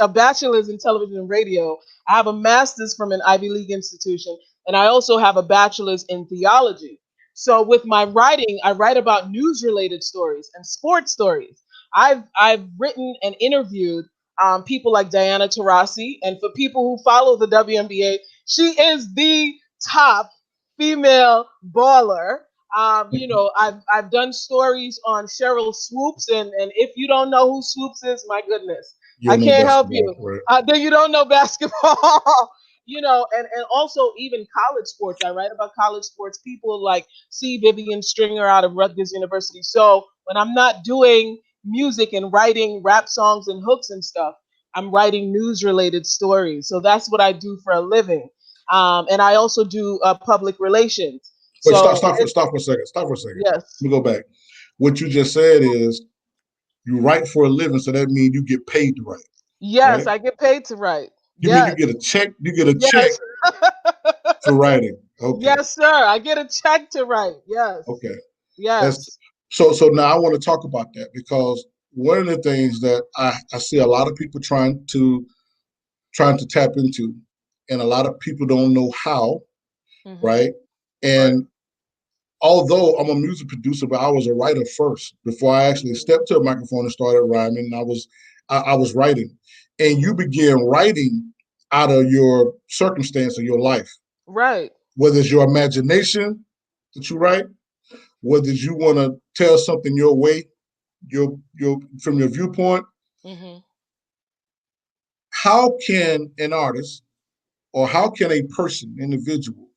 bachelor's in television and radio. I have a master's from an Ivy League institution, and I also have a bachelor's in theology. So with my writing, I write about news related stories and sports stories. I've written and interviewed people like Diana Taurasi. And for people who follow the WNBA, she is the top female baller. I've done stories on Cheryl Swoops, and if you don't know who Swoops is, my goodness, You I don't know can't help basketball, you. right? Then you don't know basketball. And also even college sports. I write about college sports. People like C. Vivian Stringer out of Rutgers University. So when I'm not doing music and writing rap songs and hooks and stuff, I'm writing news related stories. So that's what I do for a living. And I also do public relations. Wait, So stop for a second. Stop for a second. yes, Let me go back. What you just said is you write for a living, so that means you get paid to write, yes, right? I get paid to write. You mean Yes, you get a check? You get a check yes, for writing. Okay. yes, sir. I get a check to write. Yes, Okay. That's yes. so now I want to talk about that, because one of the things that I see a lot of people trying to tap into, and a lot of people don't know how, Hmm. right? right. And although I'm a music producer, but I was a writer first before I actually stepped to a microphone and started rhyming. I was writing, and you began writing out of your circumstance of your life, Right. whether it's your imagination that you write, whether you want to tell something your way, your from your viewpoint. Hmm. How can an artist, or how can a person, individual,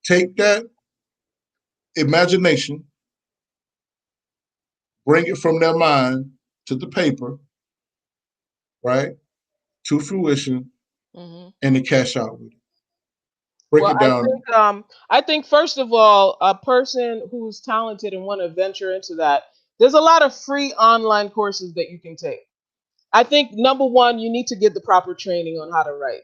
take that imagination, bring it from their mind to the paper, right, to fruition, Hmm. and to cash out with it. Break Well, it down. I think first of all, a person who's talented and want to venture into that, there's a lot of free online courses that you can take. I think number one, you need to get the proper training on how to write,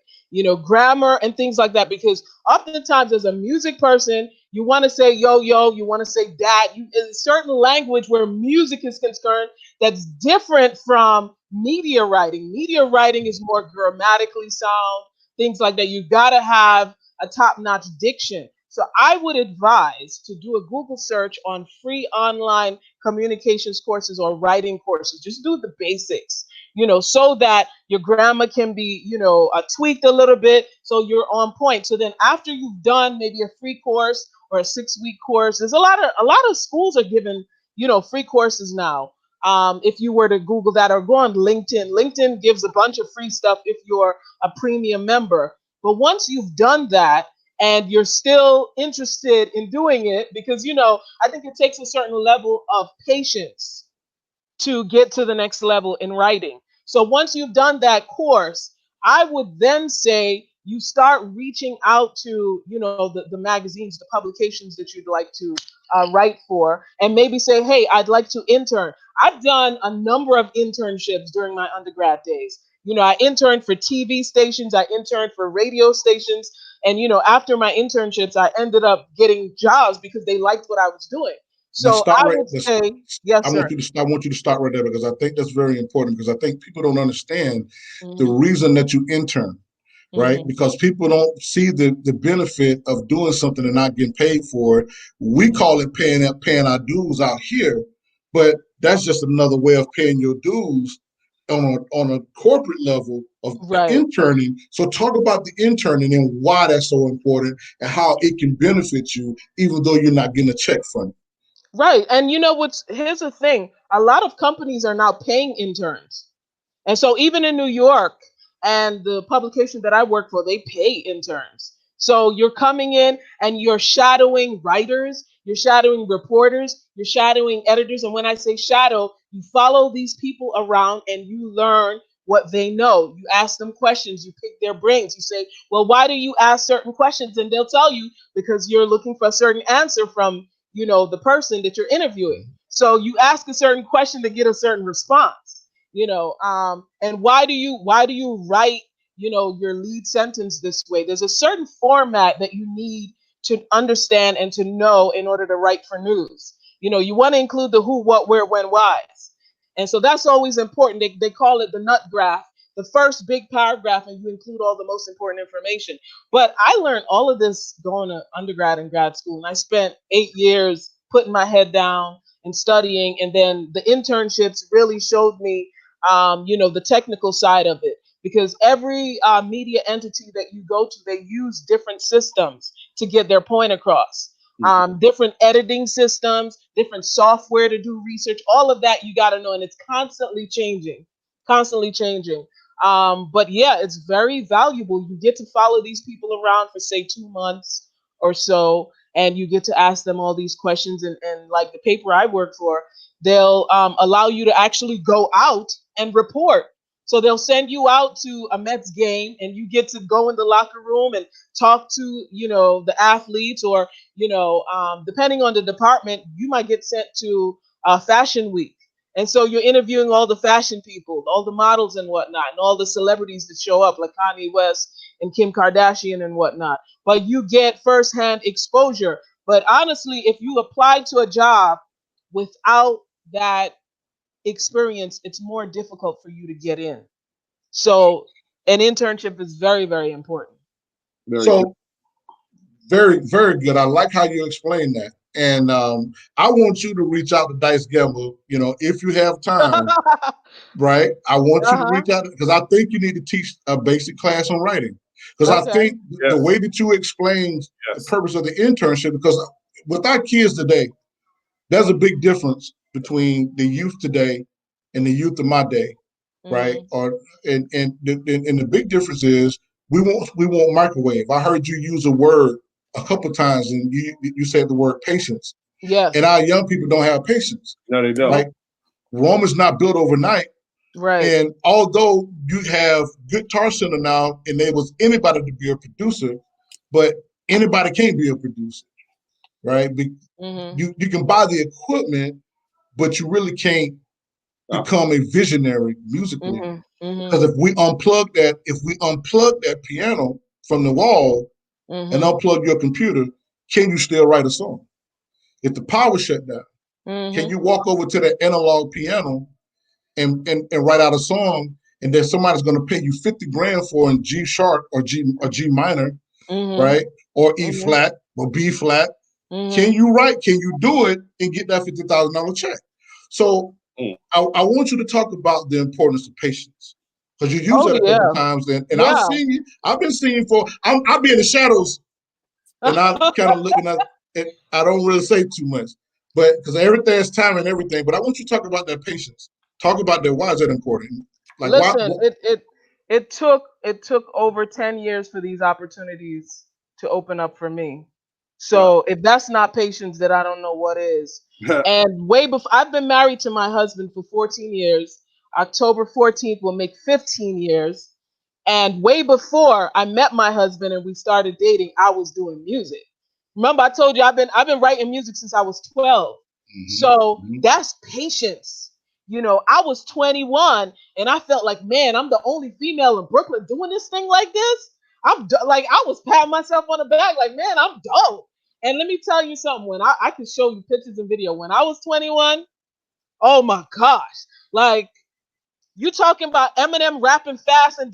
grammar and things like that. Because oftentimes, as a music person, you want to say yo yo, you want to say that. In certain language where music is concerned, that's different from media writing. Media writing is more grammatically sound, things like that. You got to have a top-notch diction. So I would advise to do a Google search on free online communications courses or writing courses. Just do the basics, so that your grammar can be, tweaked a little bit so you're on point. So then after you've done maybe a free course or a 6-week course, there's a lot of schools are giving, free courses now. If you were to Google that or go on LinkedIn, LinkedIn gives a bunch of free stuff if you're a premium member. But once you've done that and you're still interested in doing it, because, I think it takes a certain level of patience to get to the next level in writing. So once you've done that course, I would then say you start reaching out to, the magazines, the publications that you'd like to write for, and maybe say, hey, I'd like to intern. I've done a number of internships during my undergrad days. I interned for TV stations, I interned for radio stations, and after my internships, I ended up getting jobs because they liked what I was doing. Let's So stop I right. would say, yes, I sir. want you to stop. I want you to start right there because I think that's very important. Because I think people don't understand the Hmm. reason that you intern, right? Hmm. Because people don't see the benefit of doing something and not getting paid for it. We call it paying our dues out here, but that's just another way of paying your dues on a corporate level of Right. interning. So talk about the interning and why that's so important and how it can benefit you, even though you're not getting a check from it. Right. And here's the thing. A lot of companies are now paying interns. And so even in New York and the publication that I work for, they pay interns. So you're coming in and you're shadowing writers, you're shadowing reporters, you're shadowing editors. And when I say shadow, you follow these people around and you learn what they know. You ask them questions, you pick their brains. You say, well, why do you ask certain questions? And they'll tell you because you're looking for a certain answer from, the person that you're interviewing. So you ask a certain question to get a certain response. And why do you write, your lead sentence this way? There's a certain format that you need to understand and to know in order to write for news. You want to include the who, what, where, when, whys. And so that's always important. They call it the nut graph, the first big paragraph, and you include all the most important information. But I learned all of this going to undergrad and grad school, and I spent 8 years putting my head down and studying, and then the internships really showed me the technical side of it, because every media entity that you go to, they use different systems to get their point across. Different editing systems, different software to do research, all of that you got to know, and it's constantly changing. But yeah, it's very valuable. You get to follow these people around for say 2 months or so, and you get to ask them all these questions. And like the paper I work for, they'll allow you to actually go out and report. So they'll send you out to a Mets game and you get to go in the locker room and talk to, the athletes, or, depending on the department, you might get sent to Fashion Week. And so you're interviewing all the fashion people, all the models and whatnot, and all the celebrities that show up, like Kanye West and Kim Kardashian and whatnot. But you get firsthand exposure. But honestly, if you apply to a job without that experience, it's more difficult for you to get in. So an internship is very, very important. Very good. So very, very good. I like how you explain that. And I want you to reach out to Dice Gamble, if you have time, right? I want you to Uh-huh. reach out because I think you need to teach a basic class on writing. Because I Okay. think the Yes. way that you explain the Yes. purpose of the internship, because with our kids today, there's a big difference between the youth today and the youth of my day, right? Mhm. And the big difference is we won't microwave. I heard you use a word a couple of times, and you said the word patience. Yes. And our young people don't have patience. No, they don't. Like Rome is not built overnight. Right. And although you have Guitar Center now enables anybody to be a producer, but anybody can't be a producer, right? You can buy the equipment, but you really can't become a visionary musically. Because if we unplug that piano from the wall and unplug your computer, can you still write a song? If the power shut down, can you walk over to that analog piano and write out a song, and then somebody's going to pay you 50 grand for in G sharp or G minor, right? Or E flat or B flat. Can you write? Can you do it and get that $50,000 check? So I want you to talk about the importance of patience, because you use that a couple times, and I've seen you. I've been seeing I'll be in the shadows, and I'm kind of looking at it. I don't really say too much, but because everything's time and everything. But I want you to talk about that patience. Talk about that. Why is that important? Like, Listen, it took over 10 years for these opportunities to open up for me. So if that's not patience, then I don't know what is. And way before, I've been married to my husband for 14 years. October 14th will make 15 years. And way before I met my husband and we started dating, I was doing music. Remember, I told you I've been writing music since I was 12. So that's patience. You know, I was 21 and I felt like, man, I'm the only female in Brooklyn doing this thing like this. Like, I was patting myself on the back, like, man, I'm dope. And let me tell you something. When I can show you pictures and video, when I was 21, oh my gosh, like, you talking about Eminem rapping fast and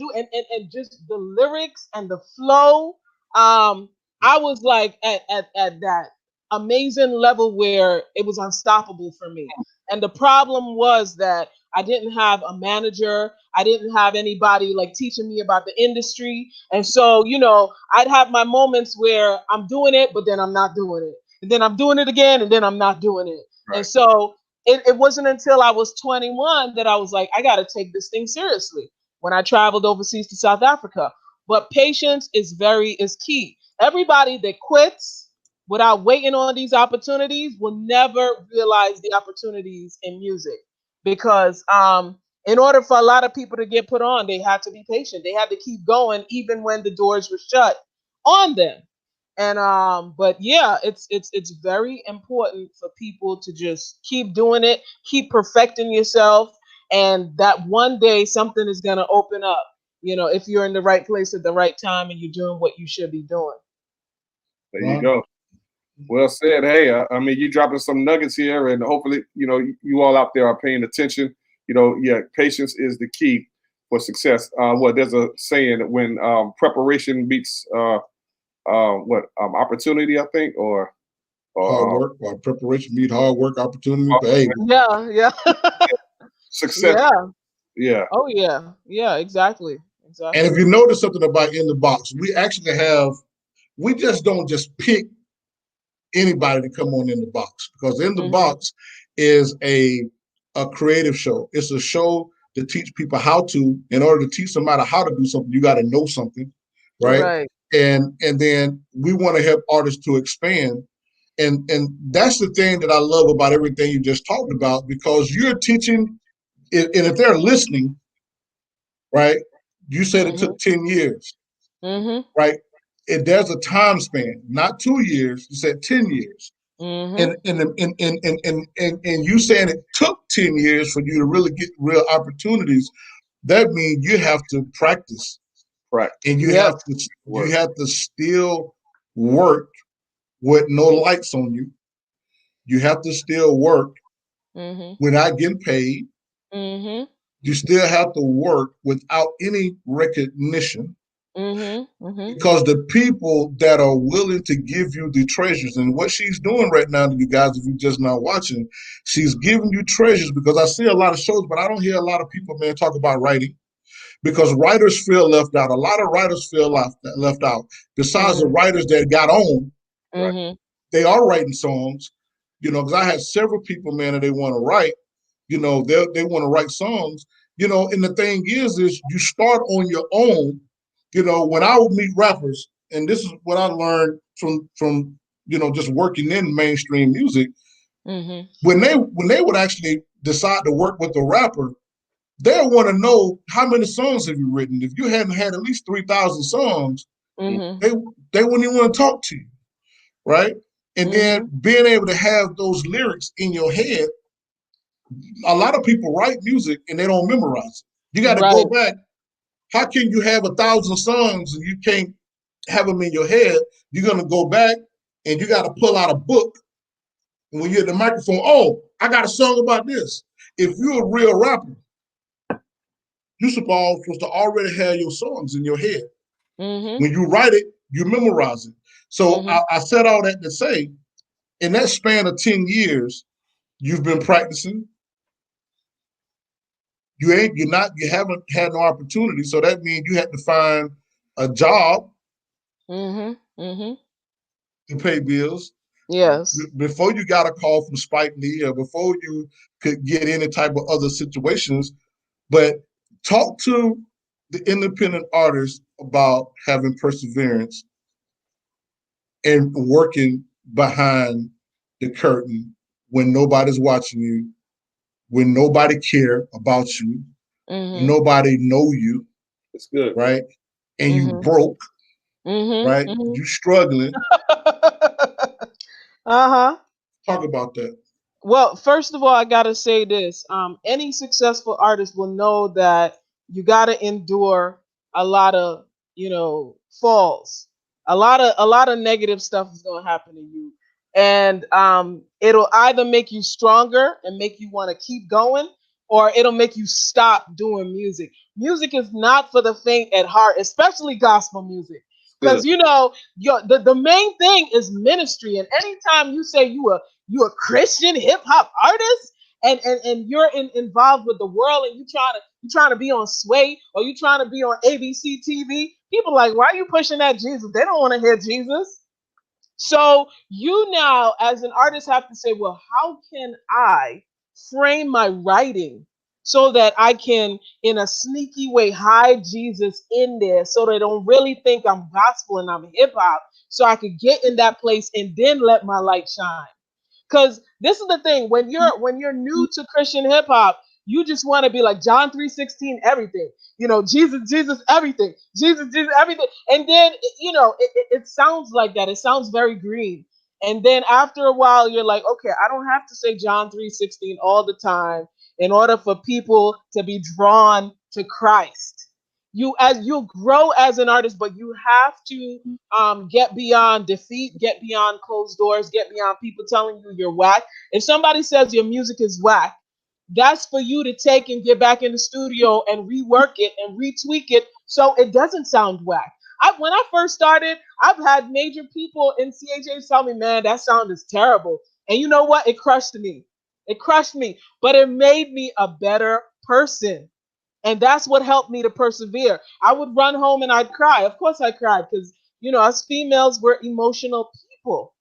just the lyrics and the flow. I was like at that amazing level where it was unstoppable for me. And the problem was that I didn't have a manager. I didn't have anybody like teaching me about the industry. And so, you know, I'd have my moments where I'm doing it, but then I'm not doing it. And then I'm doing it again, and then I'm not doing it. Right. And so it wasn't until I was 21 that I was like, I got to take this thing seriously, when I traveled overseas to South Africa. But patience is key. Everybody that quits without waiting on these opportunities will never realize the opportunities in music, because in order for a lot of people to get put on, they had to be patient. They had to keep going even when the doors were shut on them. And but yeah, it's very important for people to just keep doing it, keep perfecting yourself, and that one day something is going to open up, you know, if you're in the right place at the right time and you're doing what you should be doing. There you go. Well said. Hey, I mean, you dropping some nuggets here, and hopefully, you know, you all out there are paying attention. You know, yeah, patience is the key for success. There's a saying, when preparation meets opportunity, I think, or hard work, or preparation meet hard work, opportunity. Yeah. Success. Yeah. Oh yeah, exactly. And if you notice something about In the Box, we just don't just pick anybody to come on In the Box, because In the Box is a creative show. It's a show to teach people how to. In order to teach somebody how to do something, you got to know something, right? And then we want to help artists to expand. And that's the thing that I love about everything you just talked about, because you're teaching, and if they're listening, right? You said it took 10 years, right? There's a time span, not 2 years. You said 10 years. And you saying it took 10 years for you to really get real opportunities. That means you have to practice, right? And you have to still work with no lights on you. You have to still work without getting paid. You still have to work without any recognition. Because the people that are willing to give you the treasures, and what she's doing right now to you guys, if you're just not watching, she's giving you treasures. Because I see a lot of shows, but I don't hear a lot of people, man, talk about writing, because writers feel left out. A lot of writers feel left out. Besides the writers that got on, they are writing songs, you know, because I had several people, man, that they want to write, you know, they want to write songs, you know, and the thing is you start on your own. You know, when I would meet rappers, and this is what I learned from you know, just working in mainstream music, when they would actually decide to work with a rapper, they'll want to know how many songs have you written. If you hadn't had at least 3,000 songs, Mm-hmm. they wouldn't even want to talk to you, right? And then being able to have those lyrics in your head, a lot of people write music and they don't memorize it. You got to go Right. back. How can you have 1,000 songs and you can't have them in your head? You're going to go back and you got to pull out a book. And when you're at the microphone, oh, I got a song about this. If you're a real rapper, you're supposed to already have your songs in your head. When you write it, you memorize it. So I said all that to say, in that span of 10 years, you've been practicing. You haven't had no opportunity. So that means you had to find a job to pay bills. Yes. Before you got a call from Spike Lee or before you could get any type of other situations. But talk to the independent artists about having perseverance and working behind the curtain when nobody's watching you, when nobody care about you, when nobody know you. That's good. Right? And you broke, right? You struggling. Talk about that. Well, first of all, I gotta say this. Any successful artist will know that you gotta endure a lot of, falls. A lot of negative stuff is gonna happen to you. And it'll either make you stronger and make you want to keep going, or it'll make you stop doing music. Music is not for the faint at heart, especially gospel music. Because the main thing is ministry. And anytime you say you a Christian hip hop artist and you're involved with the world and you trying to be on Sway or you trying to be on ABC TV, people are like, why are you pushing that Jesus? They don't want to hear Jesus. So you now as an artist have to say, well, how can I frame my writing so that I can in a sneaky way hide Jesus in there so they don't really think I'm gospel and I'm hip hop, so I could get in that place and then let my light shine. Because this is the thing, when you're new to Christian hip hop, you just want to be like John 3:16, everything. Jesus, everything. Jesus, everything. And then it sounds like that. It sounds very green. And then after a while, you're like, okay, I don't have to say John 3:16 all the time in order for people to be drawn to Christ. You'll grow as an artist, but you have to get beyond defeat, get beyond closed doors, get beyond people telling you you're whack. If somebody says your music is whack, that's for you to take and get back in the studio and rework it and retweak it so it doesn't sound whack. When I first started, I've had major people in CHH tell me, man, that sound is terrible. And you know what? It crushed me. It crushed me, but it made me a better person. And that's what helped me to persevere. I would run home and I'd cry. Of course I cried because, us females, we're emotional people.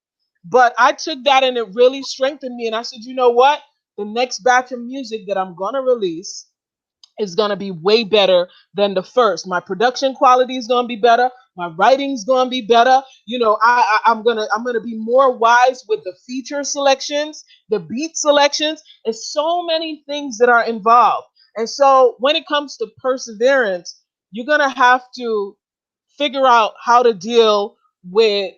But I took that and it really strengthened me. And I said, you know what? The next batch of music that I'm going to release is going to be way better than the first. My production quality is going to be better. My writing's going to be better. I'm gonna be more wise with the feature selections, the beat selections, and so many things that are involved. And so when it comes to perseverance, you're gonna have to figure out how to deal with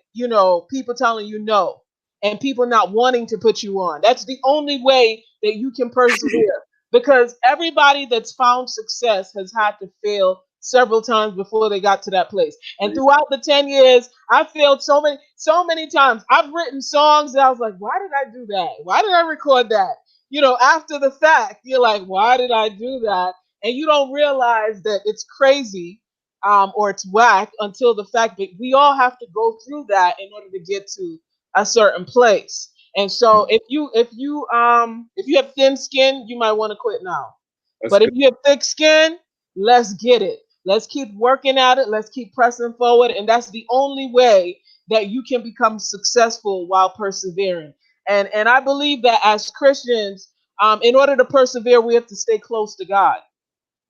people telling you no and people not wanting to put you on. That's the only way that you can persevere, because everybody that's found success has had to fail several times before they got to that place. And throughout the 10 years, I failed so many times. I've written songs that I was like, why did I do that? Why did I record that? After the fact, you're like, why did I do that? And you don't realize that it's crazy, or it's whack, until the fact that we all have to go through that in order to get to a certain place. And so if you have thin skin, you might want to quit now. But if you have thick skin, let's get it. Let's keep working at it. Let's keep pressing forward. And that's the only way that you can become successful while persevering. And I believe that as Christians, in order to persevere, we have to stay close to God.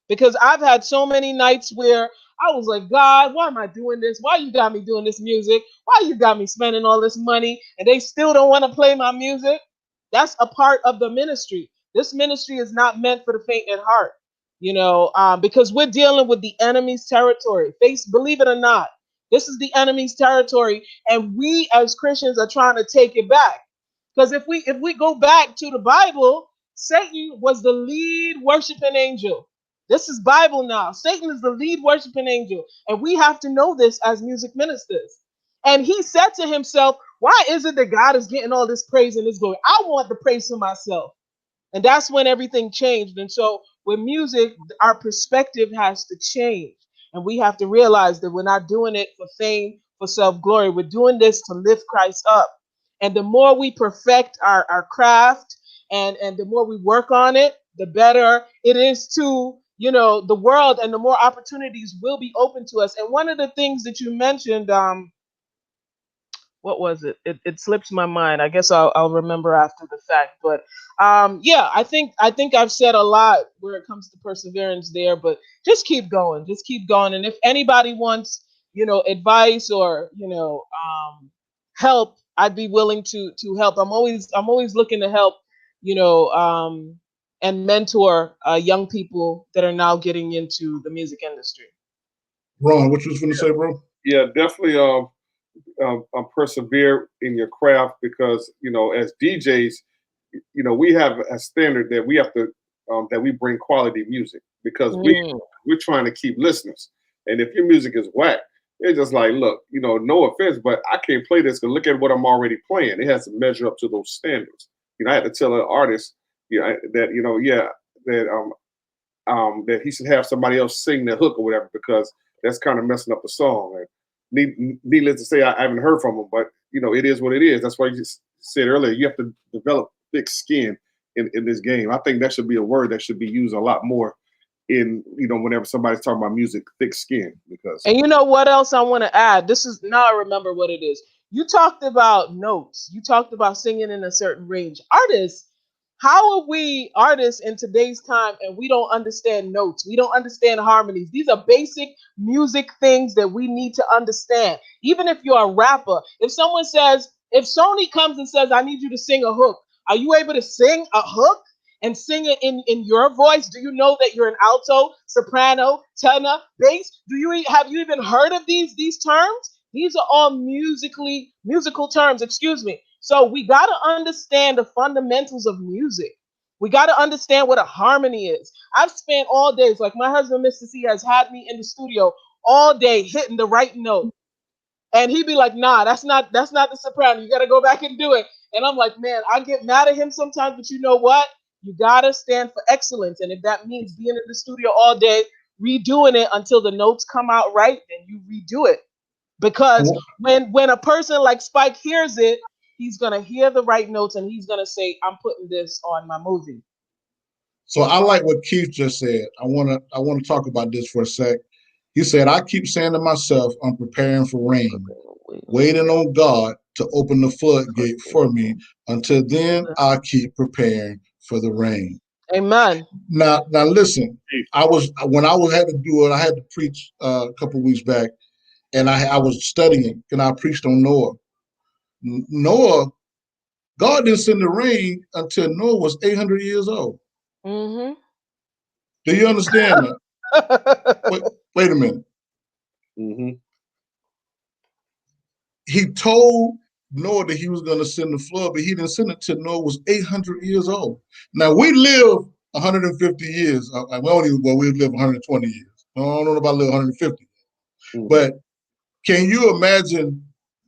Because I've had so many nights where I was like, God, why am I doing this? Why you got me doing this music? Why you got me spending all this money and they still don't want to play my music? That's a part of the ministry. This ministry is not meant for the faint at heart. because we're dealing with the enemy's territory. Believe it or not, this is the enemy's territory, and we as Christians are trying to take it back. Because if we go back to the Bible, Satan was the lead worshiping angel. This is Bible now. Satan is the lead worshiping angel, and we have to know this as music ministers. And he said to himself, "Why is it that God is getting all this praise and this glory? I want the praise for myself." And that's when everything changed. And so with music, our perspective has to change. And we have to realize that we're not doing it for fame, for self-glory. We're doing this to lift Christ up. And the more we perfect our craft and the more we work on it, the better it is to, the world, and the more opportunities will be open to us. And one of the things that you mentioned, what was it? It slips my mind. I guess I'll remember after the fact. But yeah, I think I've said a lot where it comes to perseverance there. But just keep going, And if anybody wants, advice or help, I'd be willing to help. I'm always looking to help, and mentor young people that are now getting into the music industry. Ron, what you was going to say, bro? Yeah, definitely. Persevere in your craft, because as DJs, we have a standard that we have to that we bring quality music, because we're trying to keep listeners. And if your music is whack, it's just like, look, no offense, but I can't play this because look at what I'm already playing. It has to measure up to those standards. I had to tell an artist, that that he should have somebody else sing the hook or whatever, because that's kind of messing up the song. And needless to say, I haven't heard from him, but it is what it is. That's why you just said earlier, you have to develop thick skin in this game. I think that should be a word that should be used a lot more in, whenever somebody's talking about music, thick skin. Because, and you know what else I want to add? This is, now I remember what it is. You talked about notes. You talked about singing in a certain range. Artists, how are we artists in today's time and we don't understand notes? We don't understand harmonies. These are basic music things that we need to understand. Even if you're a rapper, if Sony comes and says, "I need you to sing a hook," are you able to sing a hook and sing it in your voice? Do you know that you're an alto, soprano, tenor, bass? Have you even heard of these terms? These are all musical terms, excuse me. So we got to understand the fundamentals of music. We got to understand what a harmony is. I've spent all days, like my husband, Mr. C, has had me in the studio all day hitting the right note. And he'd be like, "Nah, that's not the soprano. You got to go back and do it." And I'm like, man, I get mad at him sometimes, but you know what? You got to stand for excellence. And if that means being in the studio all day, redoing it until the notes come out right, then you redo it. Because when a person like Spike hears it, he's gonna hear the right notes and he's gonna say, "I'm putting this on my movie." So I like what Keith just said. I wanna talk about this for a sec. He said, "I keep saying to myself, I'm preparing for rain, waiting on God to open the floodgate for me. Until then, I keep preparing for the rain." Amen. Now listen. When I had to do it. I had to preach a couple of weeks back, and I was studying, and I preached on Noah. Noah, God didn't send the rain until Noah was 800 years old. Mm-hmm. Do you understand that? Wait a minute. Mm-hmm. He told Noah that he was going to send the flood, but he didn't send it till Noah was 800 years old. Now, we live 150 years. We live 120 years. I don't know about live 150. Mm-hmm. But can you imagine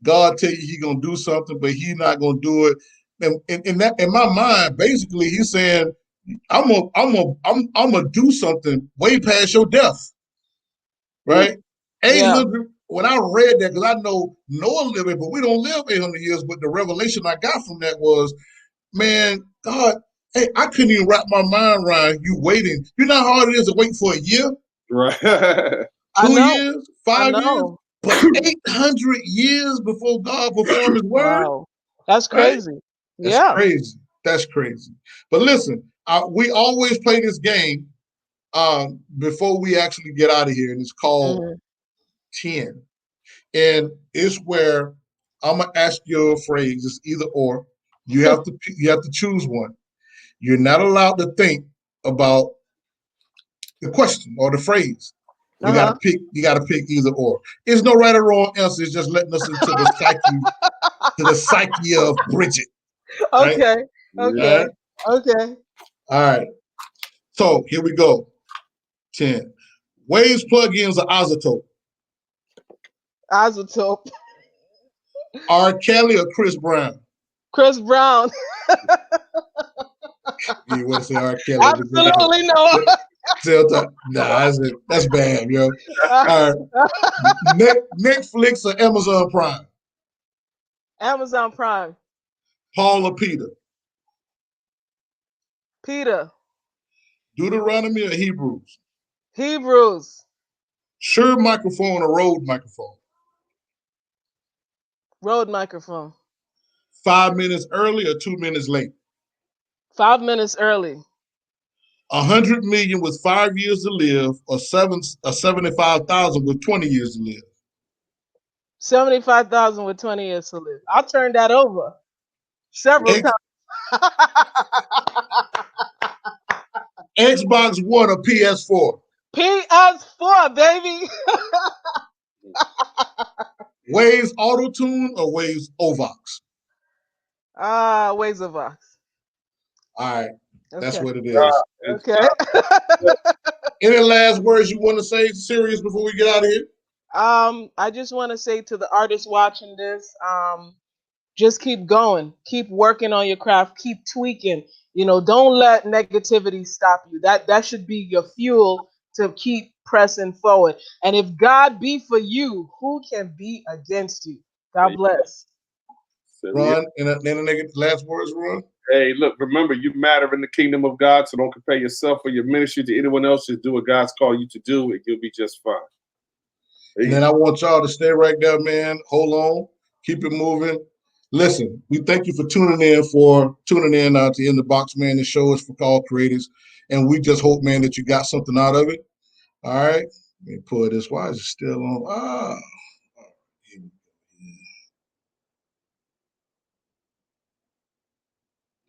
God tell you he's going to do something, but he's not going to do it? And in my mind, basically, he's saying, I'm gonna do something way past your death, right? Yeah. 800. When I read that, because I know Noah lived it, but we don't live 800 years. But the revelation I got from that was, man, God, hey, I couldn't even wrap my mind around you waiting. You know how hard it is to wait for a year, right? 2 years, 5 years, but 800 years before God performed His word. Wow, that's crazy. Right? That's crazy. That's crazy. But listen, we always play this game before we actually get out of here, and it's called 10. And it's where I'm gonna ask you a phrase. It's either or. You have to choose one. You're not allowed to think about the question or the phrase. You Uh-huh. gotta pick. You gotta pick either or. There's no right or wrong answer. It's just letting us into the psyche of Brigitte. Right? Okay. Okay. Okay. All right. So here we go. 10. Waves plugins are isotope. Isotope. R. Kelly or Chris Brown? Chris Brown. You want to say R. Kelly? Absolutely no. Nah, that's bad, yo. All right. Netflix or Amazon Prime? Amazon Prime. Paul or Peter? Peter. Deuteronomy or Hebrews? Hebrews. Shure microphone or Rode microphone? Rode microphone. 5 minutes early or 2 minutes late? 5 minutes early. 100 million with 5 years to live, or 75,000 with 20 years to live? 75,000 with 20 years to live. I'll turn that over several times. Xbox One or PS4? PS4, baby. Waves Auto Tune or Waves Ovox? Ways of Vox. All right, that's Okay. what it is. Okay. Any last words you want to say, Sirius, before we get out of here? I just want to say to the artists watching this, just keep going, keep working on your craft, keep tweaking. You know, don't let negativity stop you. That should be your fuel to keep pressing forward. And if God be for you, who can be against you? God bless. Ron, any last words, Ron? Hey, look, remember, you matter in the kingdom of God, so don't compare yourself or your ministry to anyone else. Just do what God's called you to do, and you'll be just fine. And then I want y'all to stay right there, man. Hold on. Keep it moving. Listen, we thank you for tuning in to In the Box, man. The show is for all creators. And we just hope, man, that you got something out of it. All right. Let me pull this. Why is it still on?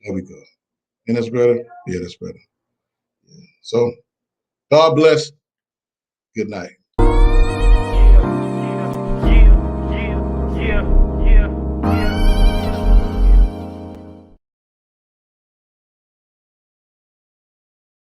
There we go. And that's better? Yeah, that's better. Yeah. So, God bless. Good night.